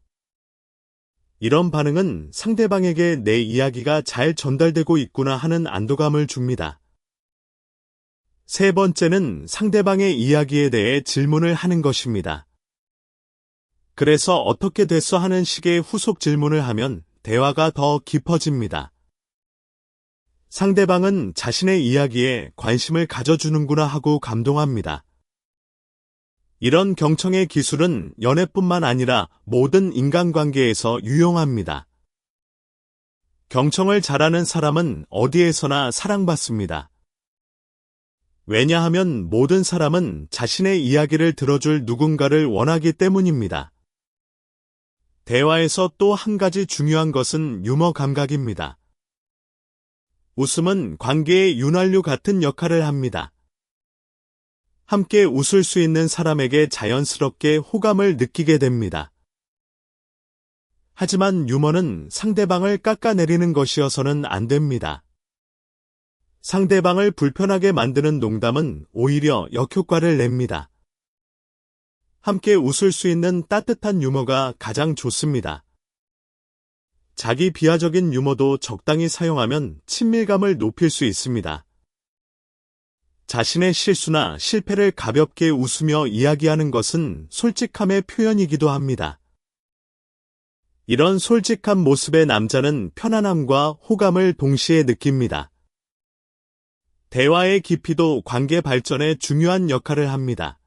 이런 반응은 상대방에게 내 이야기가 잘 전달되고 있구나 하는 안도감을 줍니다. 세 번째는 상대방의 이야기에 대해 질문을 하는 것입니다. 그래서 어떻게 됐어 하는 식의 후속 질문을 하면 대화가 더 깊어집니다. 상대방은 자신의 이야기에 관심을 가져주는구나 하고 감동합니다. 이런 경청의 기술은 연애뿐만 아니라 모든 인간관계에서 유용합니다. 경청을 잘하는 사람은 어디에서나 사랑받습니다. 왜냐하면 모든 사람은 자신의 이야기를 들어줄 누군가를 원하기 때문입니다. 대화에서 또 한 가지 중요한 것은 유머 감각입니다. 웃음은 관계의 윤활유 같은 역할을 합니다. 함께 웃을 수 있는 사람에게 자연스럽게 호감을 느끼게 됩니다. 하지만 유머는 상대방을 깎아내리는 것이어서는 안 됩니다. 상대방을 불편하게 만드는 농담은 오히려 역효과를 냅니다. 함께 웃을 수 있는 따뜻한 유머가 가장 좋습니다. 자기 비하적인 유머도 적당히 사용하면 친밀감을 높일 수 있습니다. 자신의 실수나 실패를 가볍게 웃으며 이야기하는 것은 솔직함의 표현이기도 합니다. 이런 솔직한 모습의 남자는 편안함과 호감을 동시에 느낍니다. 대화의 깊이도 관계 발전에 중요한 역할을 합니다.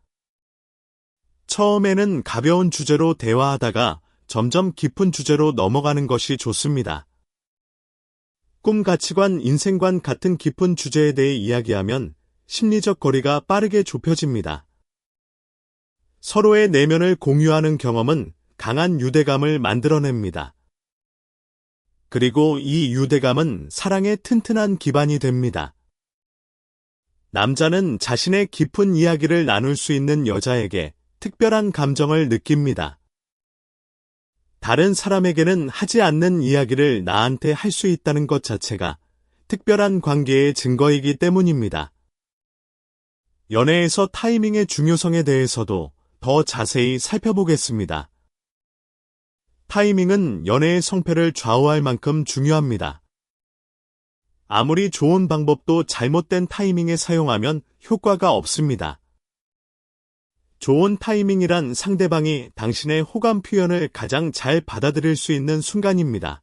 처음에는 가벼운 주제로 대화하다가 점점 깊은 주제로 넘어가는 것이 좋습니다. 꿈, 가치관, 인생관 같은 깊은 주제에 대해 이야기하면 심리적 거리가 빠르게 좁혀집니다. 서로의 내면을 공유하는 경험은 강한 유대감을 만들어냅니다. 그리고 이 유대감은 사랑의 튼튼한 기반이 됩니다. 남자는 자신의 깊은 이야기를 나눌 수 있는 여자에게 특별한 감정을 느낍니다. 다른 사람에게는 하지 않는 이야기를 나한테 할 수 있다는 것 자체가 특별한 관계의 증거이기 때문입니다. 연애에서 타이밍의 중요성에 대해서도 더 자세히 살펴보겠습니다. 타이밍은 연애의 성패를 좌우할 만큼 중요합니다. 아무리 좋은 방법도 잘못된 타이밍에 사용하면 효과가 없습니다. 좋은 타이밍이란 상대방이 당신의 호감 표현을 가장 잘 받아들일 수 있는 순간입니다.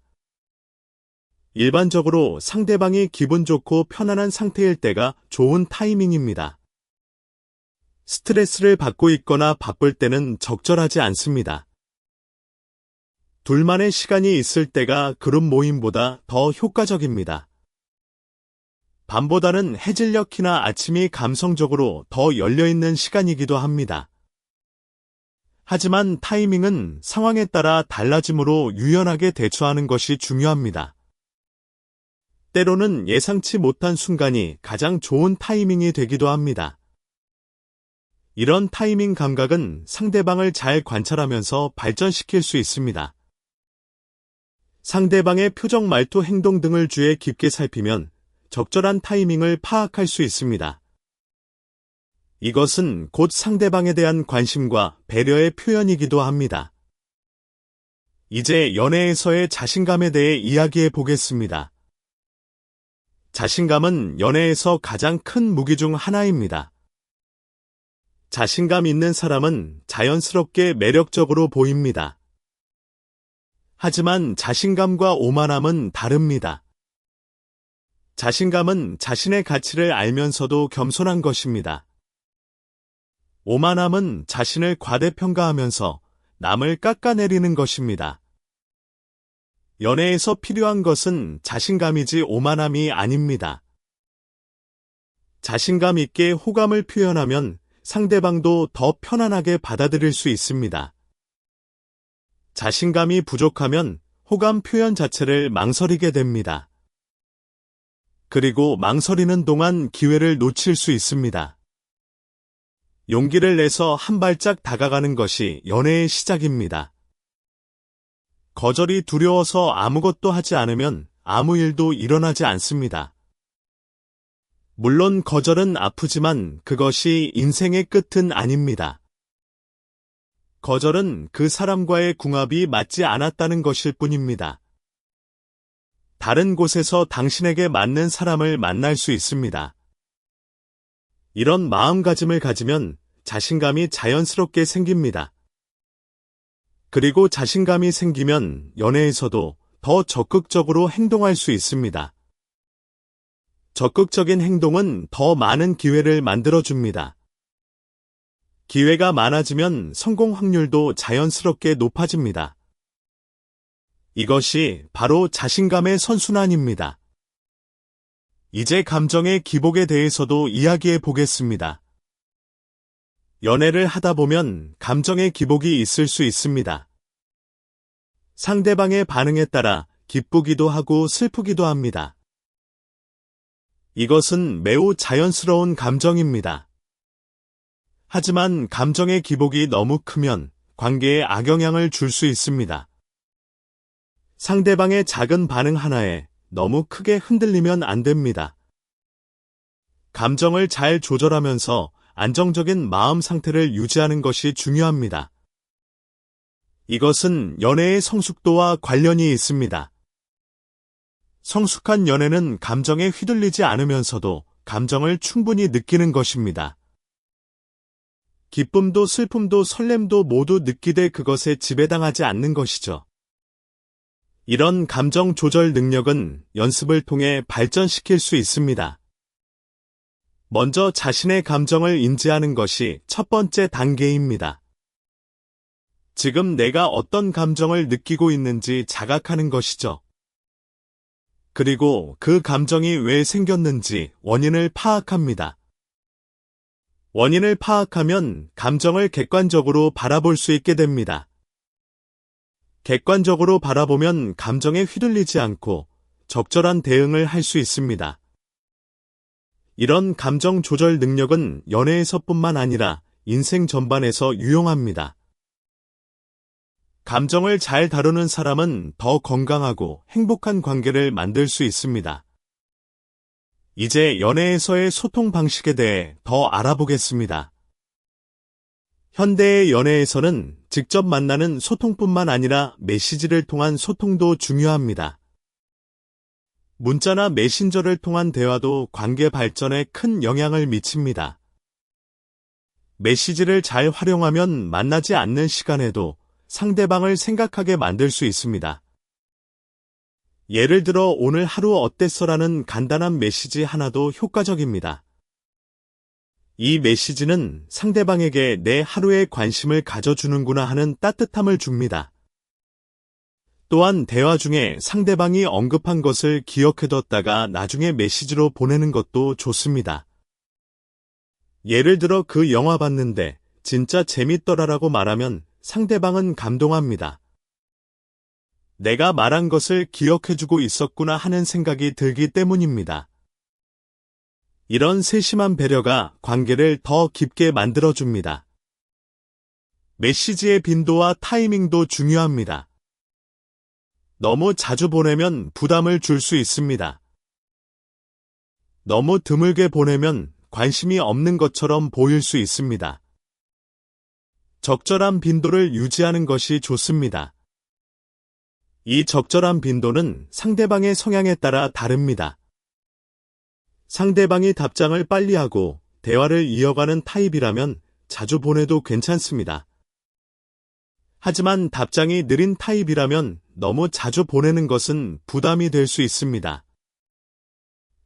일반적으로 상대방이 기분 좋고 편안한 상태일 때가 좋은 타이밍입니다. 스트레스를 받고 있거나 바쁠 때는 적절하지 않습니다. 둘만의 시간이 있을 때가 그룹 모임보다 더 효과적입니다. 밤보다는 해질녘이나 아침이 감성적으로 더 열려있는 시간이기도 합니다. 하지만 타이밍은 상황에 따라 달라지므로 유연하게 대처하는 것이 중요합니다. 때로는 예상치 못한 순간이 가장 좋은 타이밍이 되기도 합니다. 이런 타이밍 감각은 상대방을 잘 관찰하면서 발전시킬 수 있습니다. 상대방의 표정, 말투, 행동 등을 주의 깊게 살피면 적절한 타이밍을 파악할 수 있습니다. 이것은 곧 상대방에 대한 관심과 배려의 표현이기도 합니다. 이제 연애에서의 자신감에 대해 이야기해 보겠습니다. 자신감은 연애에서 가장 큰 무기 중 하나입니다. 자신감 있는 사람은 자연스럽게 매력적으로 보입니다. 하지만 자신감과 오만함은 다릅니다. 자신감은 자신의 가치를 알면서도 겸손한 것입니다. 오만함은 자신을 과대평가하면서 남을 깎아내리는 것입니다. 연애에서 필요한 것은 자신감이지 오만함이 아닙니다. 자신감 있게 호감을 표현하면 상대방도 더 편안하게 받아들일 수 있습니다. 자신감이 부족하면 호감 표현 자체를 망설이게 됩니다. 그리고 망설이는 동안 기회를 놓칠 수 있습니다. 용기를 내서 한 발짝 다가가는 것이 연애의 시작입니다. 거절이 두려워서 아무것도 하지 않으면 아무 일도 일어나지 않습니다. 물론 거절은 아프지만 그것이 인생의 끝은 아닙니다. 거절은 그 사람과의 궁합이 맞지 않았다는 것일 뿐입니다. 다른 곳에서 당신에게 맞는 사람을 만날 수 있습니다. 이런 마음가짐을 가지면 자신감이 자연스럽게 생깁니다. 그리고 자신감이 생기면 연애에서도 더 적극적으로 행동할 수 있습니다. 적극적인 행동은 더 많은 기회를 만들어줍니다. 기회가 많아지면 성공 확률도 자연스럽게 높아집니다. 이것이 바로 자신감의 선순환입니다. 이제 감정의 기복에 대해서도 이야기해 보겠습니다. 연애를 하다 보면 감정의 기복이 있을 수 있습니다. 상대방의 반응에 따라 기쁘기도 하고 슬프기도 합니다. 이것은 매우 자연스러운 감정입니다. 하지만 감정의 기복이 너무 크면 관계에 악영향을 줄 수 있습니다. 상대방의 작은 반응 하나에 너무 크게 흔들리면 안 됩니다. 감정을 잘 조절하면서 안정적인 마음 상태를 유지하는 것이 중요합니다. 이것은 연애의 성숙도와 관련이 있습니다. 성숙한 연애는 감정에 휘둘리지 않으면서도 감정을 충분히 느끼는 것입니다. 기쁨도 슬픔도 설렘도 모두 느끼되 그것에 지배당하지 않는 것이죠. 이런 감정 조절 능력은 연습을 통해 발전시킬 수 있습니다. 먼저 자신의 감정을 인지하는 것이 첫 번째 단계입니다. 지금 내가 어떤 감정을 느끼고 있는지 자각하는 것이죠. 그리고 그 감정이 왜 생겼는지 원인을 파악합니다. 원인을 파악하면 감정을 객관적으로 바라볼 수 있게 됩니다. 객관적으로 바라보면 감정에 휘둘리지 않고 적절한 대응을 할 수 있습니다. 이런 감정 조절 능력은 연애에서뿐만 아니라 인생 전반에서 유용합니다. 감정을 잘 다루는 사람은 더 건강하고 행복한 관계를 만들 수 있습니다. 이제 연애에서의 소통 방식에 대해 더 알아보겠습니다. 현대의 연애에서는 직접 만나는 소통뿐만 아니라 메시지를 통한 소통도 중요합니다. 문자나 메신저를 통한 대화도 관계 발전에 큰 영향을 미칩니다. 메시지를 잘 활용하면 만나지 않는 시간에도 상대방을 생각하게 만들 수 있습니다. 예를 들어 오늘 하루 어땠어라는 간단한 메시지 하나도 효과적입니다. 이 메시지는 상대방에게 내 하루에 관심을 가져주는구나 하는 따뜻함을 줍니다. 또한 대화 중에 상대방이 언급한 것을 기억해뒀다가 나중에 메시지로 보내는 것도 좋습니다. 예를 들어 그 영화 봤는데 진짜 재밌더라라고 말하면 상대방은 감동합니다. 내가 말한 것을 기억해주고 있었구나 하는 생각이 들기 때문입니다. 이런 세심한 배려가 관계를 더 깊게 만들어줍니다. 메시지의 빈도와 타이밍도 중요합니다. 너무 자주 보내면 부담을 줄 수 있습니다. 너무 드물게 보내면 관심이 없는 것처럼 보일 수 있습니다. 적절한 빈도를 유지하는 것이 좋습니다. 이 적절한 빈도는 상대방의 성향에 따라 다릅니다. 상대방이 답장을 빨리 하고 대화를 이어가는 타입이라면 자주 보내도 괜찮습니다. 하지만 답장이 느린 타입이라면 너무 자주 보내는 것은 부담이 될 수 있습니다.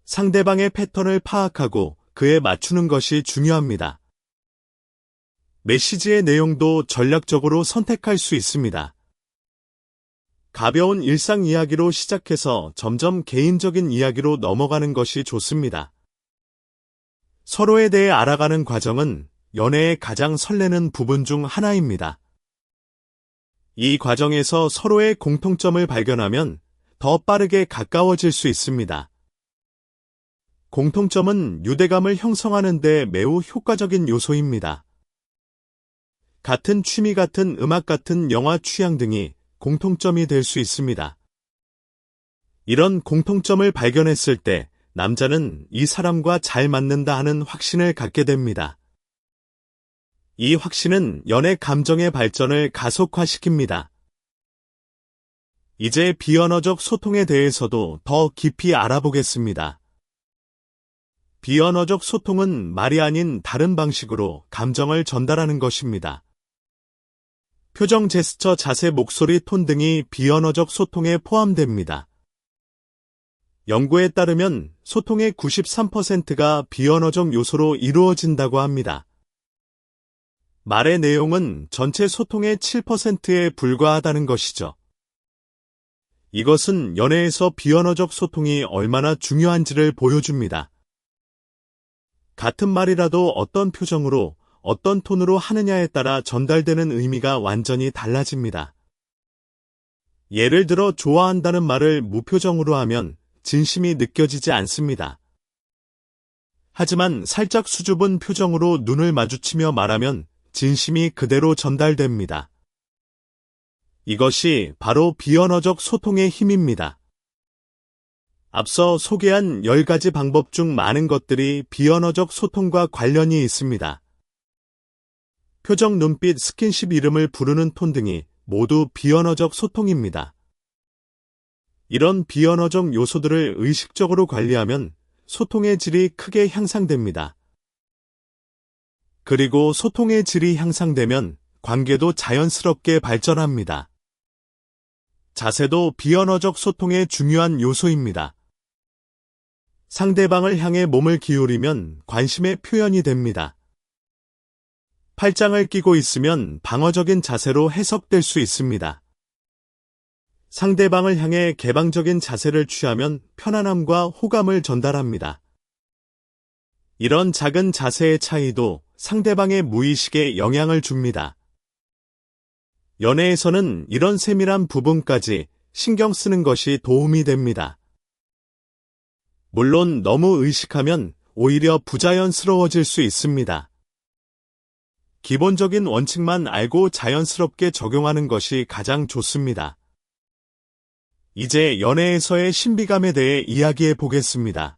상대방의 패턴을 파악하고 그에 맞추는 것이 중요합니다. 메시지의 내용도 전략적으로 선택할 수 있습니다. 가벼운 일상 이야기로 시작해서 점점 개인적인 이야기로 넘어가는 것이 좋습니다. 서로에 대해 알아가는 과정은 연애의 가장 설레는 부분 중 하나입니다. 이 과정에서 서로의 공통점을 발견하면 더 빠르게 가까워질 수 있습니다. 공통점은 유대감을 형성하는 데 매우 효과적인 요소입니다. 같은 취미, 같은 음악, 같은 영화 취향 등이 공통점이 될 수 있습니다. 이런 공통점을 발견했을 때 남자는 이 사람과 잘 맞는다 하는 확신을 갖게 됩니다. 이 확신은 연애 감정의 발전을 가속화시킵니다. 이제 비언어적 소통에 대해서도 더 깊이 알아보겠습니다. 비언어적 소통은 말이 아닌 다른 방식으로 감정을 전달하는 것입니다. 표정, 제스처, 자세, 목소리, 톤 등이 비언어적 소통에 포함됩니다. 연구에 따르면 소통의 93%가 비언어적 요소로 이루어진다고 합니다. 말의 내용은 전체 소통의 7%에 불과하다는 것이죠. 이것은 연애에서 비언어적 소통이 얼마나 중요한지를 보여줍니다. 같은 말이라도 어떤 표정으로, 어떤 톤으로 하느냐에 따라 전달되는 의미가 완전히 달라집니다. 예를 들어 좋아한다는 말을 무표정으로 하면 진심이 느껴지지 않습니다. 하지만 살짝 수줍은 표정으로 눈을 마주치며 말하면 진심이 그대로 전달됩니다. 이것이 바로 비언어적 소통의 힘입니다. 앞서 소개한 10가지 방법 중 많은 것들이 비언어적 소통과 관련이 있습니다. 표정, 눈빛, 스킨십, 이름을 부르는 톤 등이 모두 비언어적 소통입니다. 이런 비언어적 요소들을 의식적으로 관리하면 소통의 질이 크게 향상됩니다. 그리고 소통의 질이 향상되면 관계도 자연스럽게 발전합니다. 자세도 비언어적 소통의 중요한 요소입니다. 상대방을 향해 몸을 기울이면 관심의 표현이 됩니다. 팔짱을 끼고 있으면 방어적인 자세로 해석될 수 있습니다. 상대방을 향해 개방적인 자세를 취하면 편안함과 호감을 전달합니다. 이런 작은 자세의 차이도 상대방의 무의식에 영향을 줍니다. 연애에서는 이런 세밀한 부분까지 신경 쓰는 것이 도움이 됩니다. 물론 너무 의식하면 오히려 부자연스러워질 수 있습니다. 기본적인 원칙만 알고 자연스럽게 적용하는 것이 가장 좋습니다. 이제 연애에서의 신비감에 대해 이야기해 보겠습니다.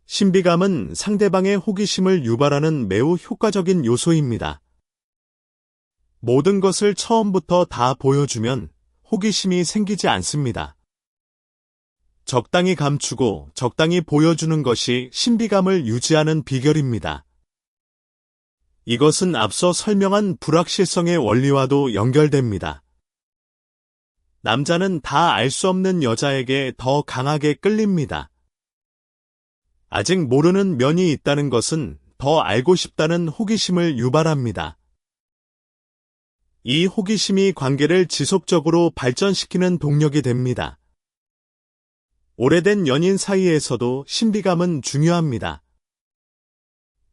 신비감은 상대방의 호기심을 유발하는 매우 효과적인 요소입니다. 모든 것을 처음부터 다 보여주면 호기심이 생기지 않습니다. 적당히 감추고 적당히 보여주는 것이 신비감을 유지하는 비결입니다. 이것은 앞서 설명한 불확실성의 원리와도 연결됩니다. 남자는 다 알 수 없는 여자에게 더 강하게 끌립니다. 아직 모르는 면이 있다는 것은 더 알고 싶다는 호기심을 유발합니다. 이 호기심이 관계를 지속적으로 발전시키는 동력이 됩니다. 오래된 연인 사이에서도 신비감은 중요합니다.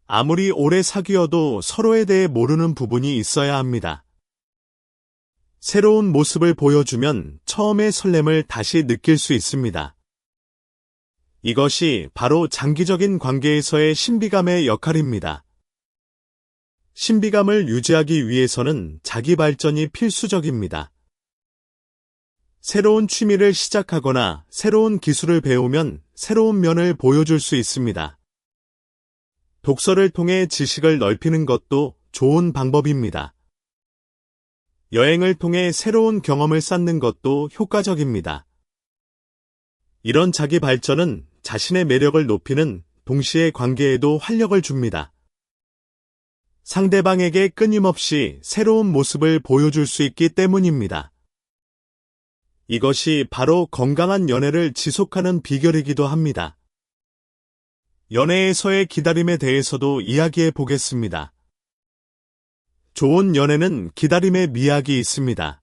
아무리 오래 사귀어도 서로에 대해 모르는 부분이 있어야 합니다. 새로운 모습을 보여주면 처음의 설렘을 다시 느낄 수 있습니다. 이것이 바로 장기적인 관계에서의 신비감의 역할입니다. 신비감을 유지하기 위해서는 자기 발전이 필수적입니다. 새로운 취미를 시작하거나 새로운 기술을 배우면 새로운 면을 보여줄 수 있습니다. 독서를 통해 지식을 넓히는 것도 좋은 방법입니다. 여행을 통해 새로운 경험을 쌓는 것도 효과적입니다. 이런 자기 발전은 자신의 매력을 높이는 동시에 관계에도 활력을 줍니다. 상대방에게 끊임없이 새로운 모습을 보여줄 수 있기 때문입니다. 이것이 바로 건강한 연애를 지속하는 비결이기도 합니다. 연애에서의 기다림에 대해서도 이야기해 보겠습니다. 좋은 연애는 기다림의 미학이 있습니다.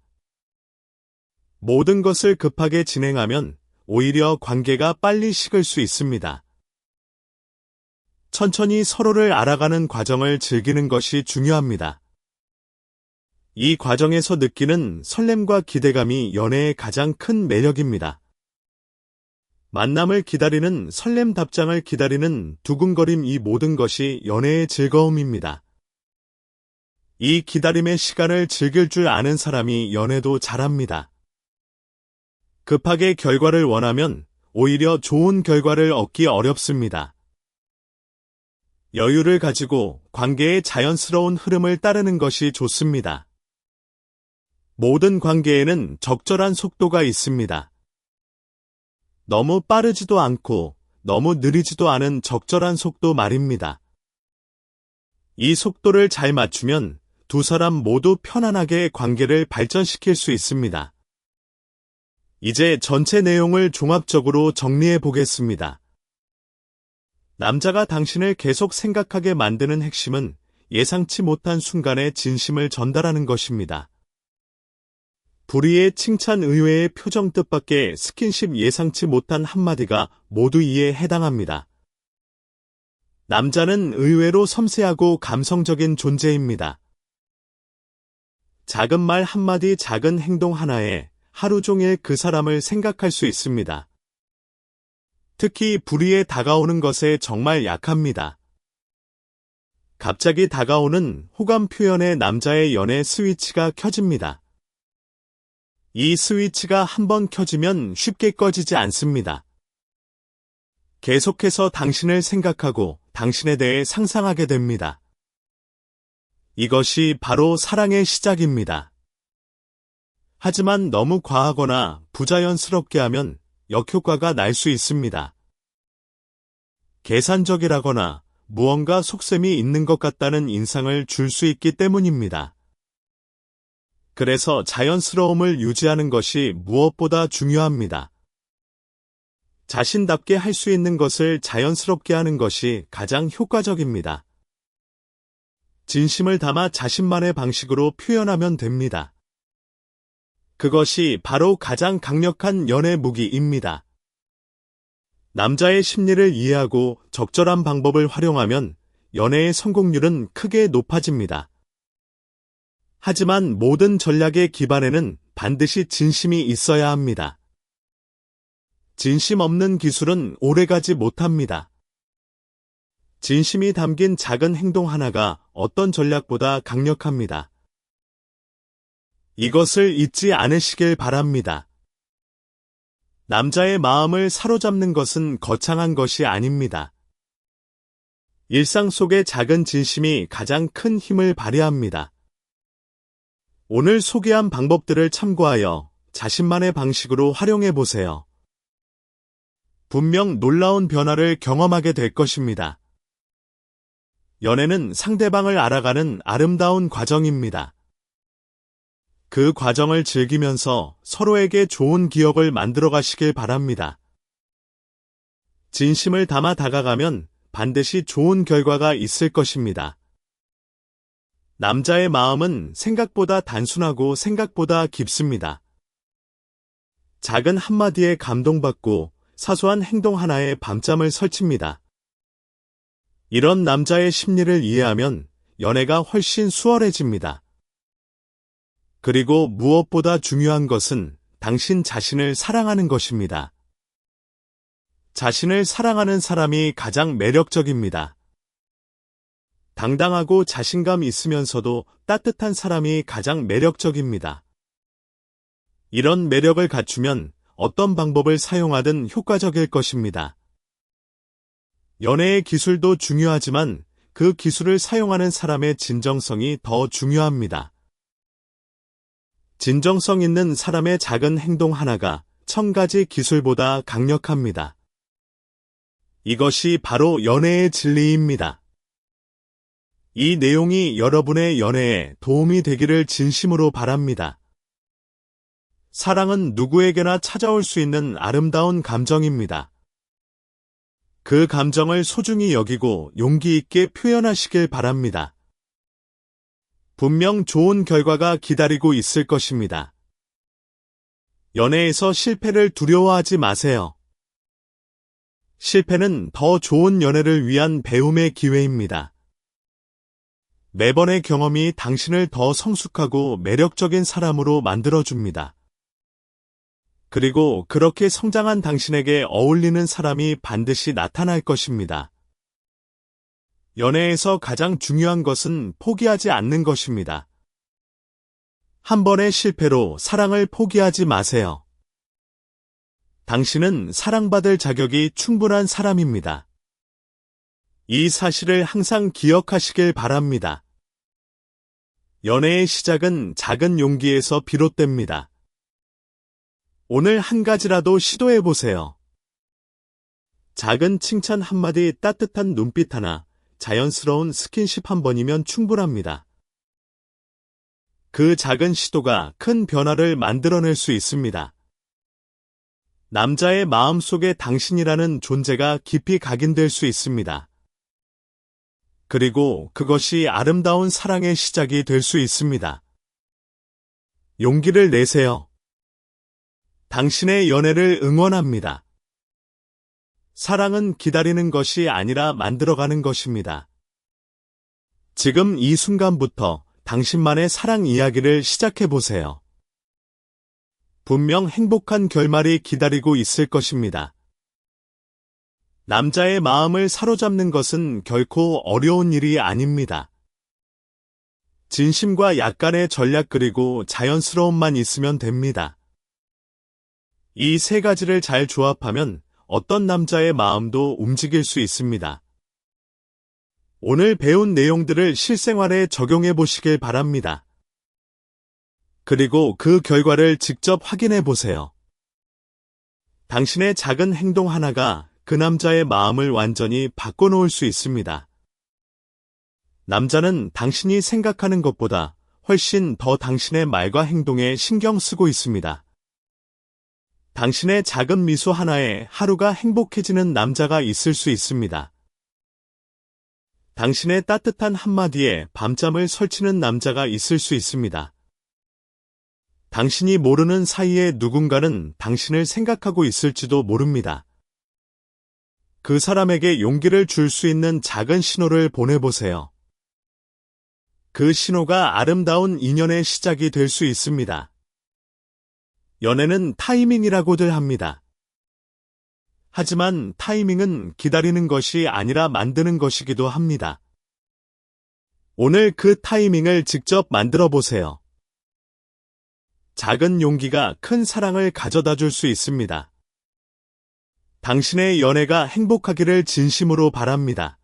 모든 것을 급하게 진행하면 오히려 관계가 빨리 식을 수 있습니다. 천천히 서로를 알아가는 과정을 즐기는 것이 중요합니다. 이 과정에서 느끼는 설렘과 기대감이 연애의 가장 큰 매력입니다. 만남을 기다리는 설렘, 답장을 기다리는 두근거림, 이 모든 것이 연애의 즐거움입니다. 이 기다림의 시간을 즐길 줄 아는 사람이 연애도 잘합니다. 급하게 결과를 원하면 오히려 좋은 결과를 얻기 어렵습니다. 여유를 가지고 관계의 자연스러운 흐름을 따르는 것이 좋습니다. 모든 관계에는 적절한 속도가 있습니다. 너무 빠르지도 않고 너무 느리지도 않은 적절한 속도 말입니다. 이 속도를 잘 맞추면 두 사람 모두 편안하게 관계를 발전시킬 수 있습니다. 이제 전체 내용을 종합적으로 정리해 보겠습니다. 남자가 당신을 계속 생각하게 만드는 핵심은 예상치 못한 순간에 진심을 전달하는 것입니다. 불의의 칭찬, 의외의 표정, 뜻밖의 스킨십, 예상치 못한 한마디가 모두 이에 해당합니다. 남자는 의외로 섬세하고 감성적인 존재입니다. 작은 말 한마디, 작은 행동 하나에 하루 종일 그 사람을 생각할 수 있습니다. 특히 불의에 다가오는 것에 정말 약합니다. 갑자기 다가오는 호감 표현의 남자의 연애 스위치가 켜집니다. 이 스위치가 한번 켜지면 쉽게 꺼지지 않습니다. 계속해서 당신을 생각하고 당신에 대해 상상하게 됩니다. 이것이 바로 사랑의 시작입니다. 하지만 너무 과하거나 부자연스럽게 하면 역효과가 날 수 있습니다. 계산적이라거나 무언가 속셈이 있는 것 같다는 인상을 줄 수 있기 때문입니다. 그래서 자연스러움을 유지하는 것이 무엇보다 중요합니다. 자신답게 할 수 있는 것을 자연스럽게 하는 것이 가장 효과적입니다. 진심을 담아 자신만의 방식으로 표현하면 됩니다. 그것이 바로 가장 강력한 연애 무기입니다. 남자의 심리를 이해하고 적절한 방법을 활용하면 연애의 성공률은 크게 높아집니다. 하지만 모든 전략의 기반에는 반드시 진심이 있어야 합니다. 진심 없는 기술은 오래가지 못합니다. 진심이 담긴 작은 행동 하나가 어떤 전략보다 강력합니다. 이것을 잊지 않으시길 바랍니다. 남자의 마음을 사로잡는 것은 거창한 것이 아닙니다. 일상 속의 작은 진심이 가장 큰 힘을 발휘합니다. 오늘 소개한 방법들을 참고하여 자신만의 방식으로 활용해 보세요. 분명 놀라운 변화를 경험하게 될 것입니다. 연애는 상대방을 알아가는 아름다운 과정입니다. 그 과정을 즐기면서 서로에게 좋은 기억을 만들어 가시길 바랍니다. 진심을 담아 다가가면 반드시 좋은 결과가 있을 것입니다. 남자의 마음은 생각보다 단순하고 생각보다 깊습니다. 작은 한마디에 감동받고 사소한 행동 하나에 밤잠을 설칩니다. 이런 남자의 심리를 이해하면 연애가 훨씬 수월해집니다. 그리고 무엇보다 중요한 것은 당신 자신을 사랑하는 것입니다. 자신을 사랑하는 사람이 가장 매력적입니다. 당당하고 자신감 있으면서도 따뜻한 사람이 가장 매력적입니다. 이런 매력을 갖추면 어떤 방법을 사용하든 효과적일 것입니다. 연애의 기술도 중요하지만 그 기술을 사용하는 사람의 진정성이 더 중요합니다. 진정성 있는 사람의 작은 행동 하나가 1000가지 기술보다 강력합니다. 이것이 바로 연애의 진리입니다. 이 내용이 여러분의 연애에 도움이 되기를 진심으로 바랍니다. 사랑은 누구에게나 찾아올 수 있는 아름다운 감정입니다. 그 감정을 소중히 여기고 용기 있게 표현하시길 바랍니다. 분명 좋은 결과가 기다리고 있을 것입니다. 연애에서 실패를 두려워하지 마세요. 실패는 더 좋은 연애를 위한 배움의 기회입니다. 매번의 경험이 당신을 더 성숙하고 매력적인 사람으로 만들어줍니다. 그리고 그렇게 성장한 당신에게 어울리는 사람이 반드시 나타날 것입니다. 연애에서 가장 중요한 것은 포기하지 않는 것입니다. 한 번의 실패로 사랑을 포기하지 마세요. 당신은 사랑받을 자격이 충분한 사람입니다. 이 사실을 항상 기억하시길 바랍니다. 연애의 시작은 작은 용기에서 비롯됩니다. 오늘 한 가지라도 시도해 보세요. 작은 칭찬 한마디, 따뜻한 눈빛 하나, 자연스러운 스킨십 한 번이면 충분합니다. 그 작은 시도가 큰 변화를 만들어낼 수 있습니다. 남자의 마음속에 당신이라는 존재가 깊이 각인될 수 있습니다. 그리고 그것이 아름다운 사랑의 시작이 될 수 있습니다. 용기를 내세요. 당신의 연애를 응원합니다. 사랑은 기다리는 것이 아니라 만들어가는 것입니다. 지금 이 순간부터 당신만의 사랑 이야기를 시작해 보세요. 분명 행복한 결말이 기다리고 있을 것입니다. 남자의 마음을 사로잡는 것은 결코 어려운 일이 아닙니다. 진심과 약간의 전략 그리고 자연스러움만 있으면 됩니다. 이 세 가지를 잘 조합하면 어떤 남자의 마음도 움직일 수 있습니다. 오늘 배운 내용들을 실생활에 적용해 보시길 바랍니다. 그리고 그 결과를 직접 확인해 보세요. 당신의 작은 행동 하나가 그 남자의 마음을 완전히 바꿔놓을 수 있습니다. 남자는 당신이 생각하는 것보다 훨씬 더 당신의 말과 행동에 신경 쓰고 있습니다. 당신의 작은 미소 하나에 하루가 행복해지는 남자가 있을 수 있습니다. 당신의 따뜻한 한마디에 밤잠을 설치는 남자가 있을 수 있습니다. 당신이 모르는 사이에 누군가는 당신을 생각하고 있을지도 모릅니다. 그 사람에게 용기를 줄 수 있는 작은 신호를 보내보세요. 그 신호가 아름다운 인연의 시작이 될 수 있습니다. 연애는 타이밍이라고들 합니다. 하지만 타이밍은 기다리는 것이 아니라 만드는 것이기도 합니다. 오늘 그 타이밍을 직접 만들어 보세요. 작은 용기가 큰 사랑을 가져다 줄 수 있습니다. 당신의 연애가 행복하기를 진심으로 바랍니다.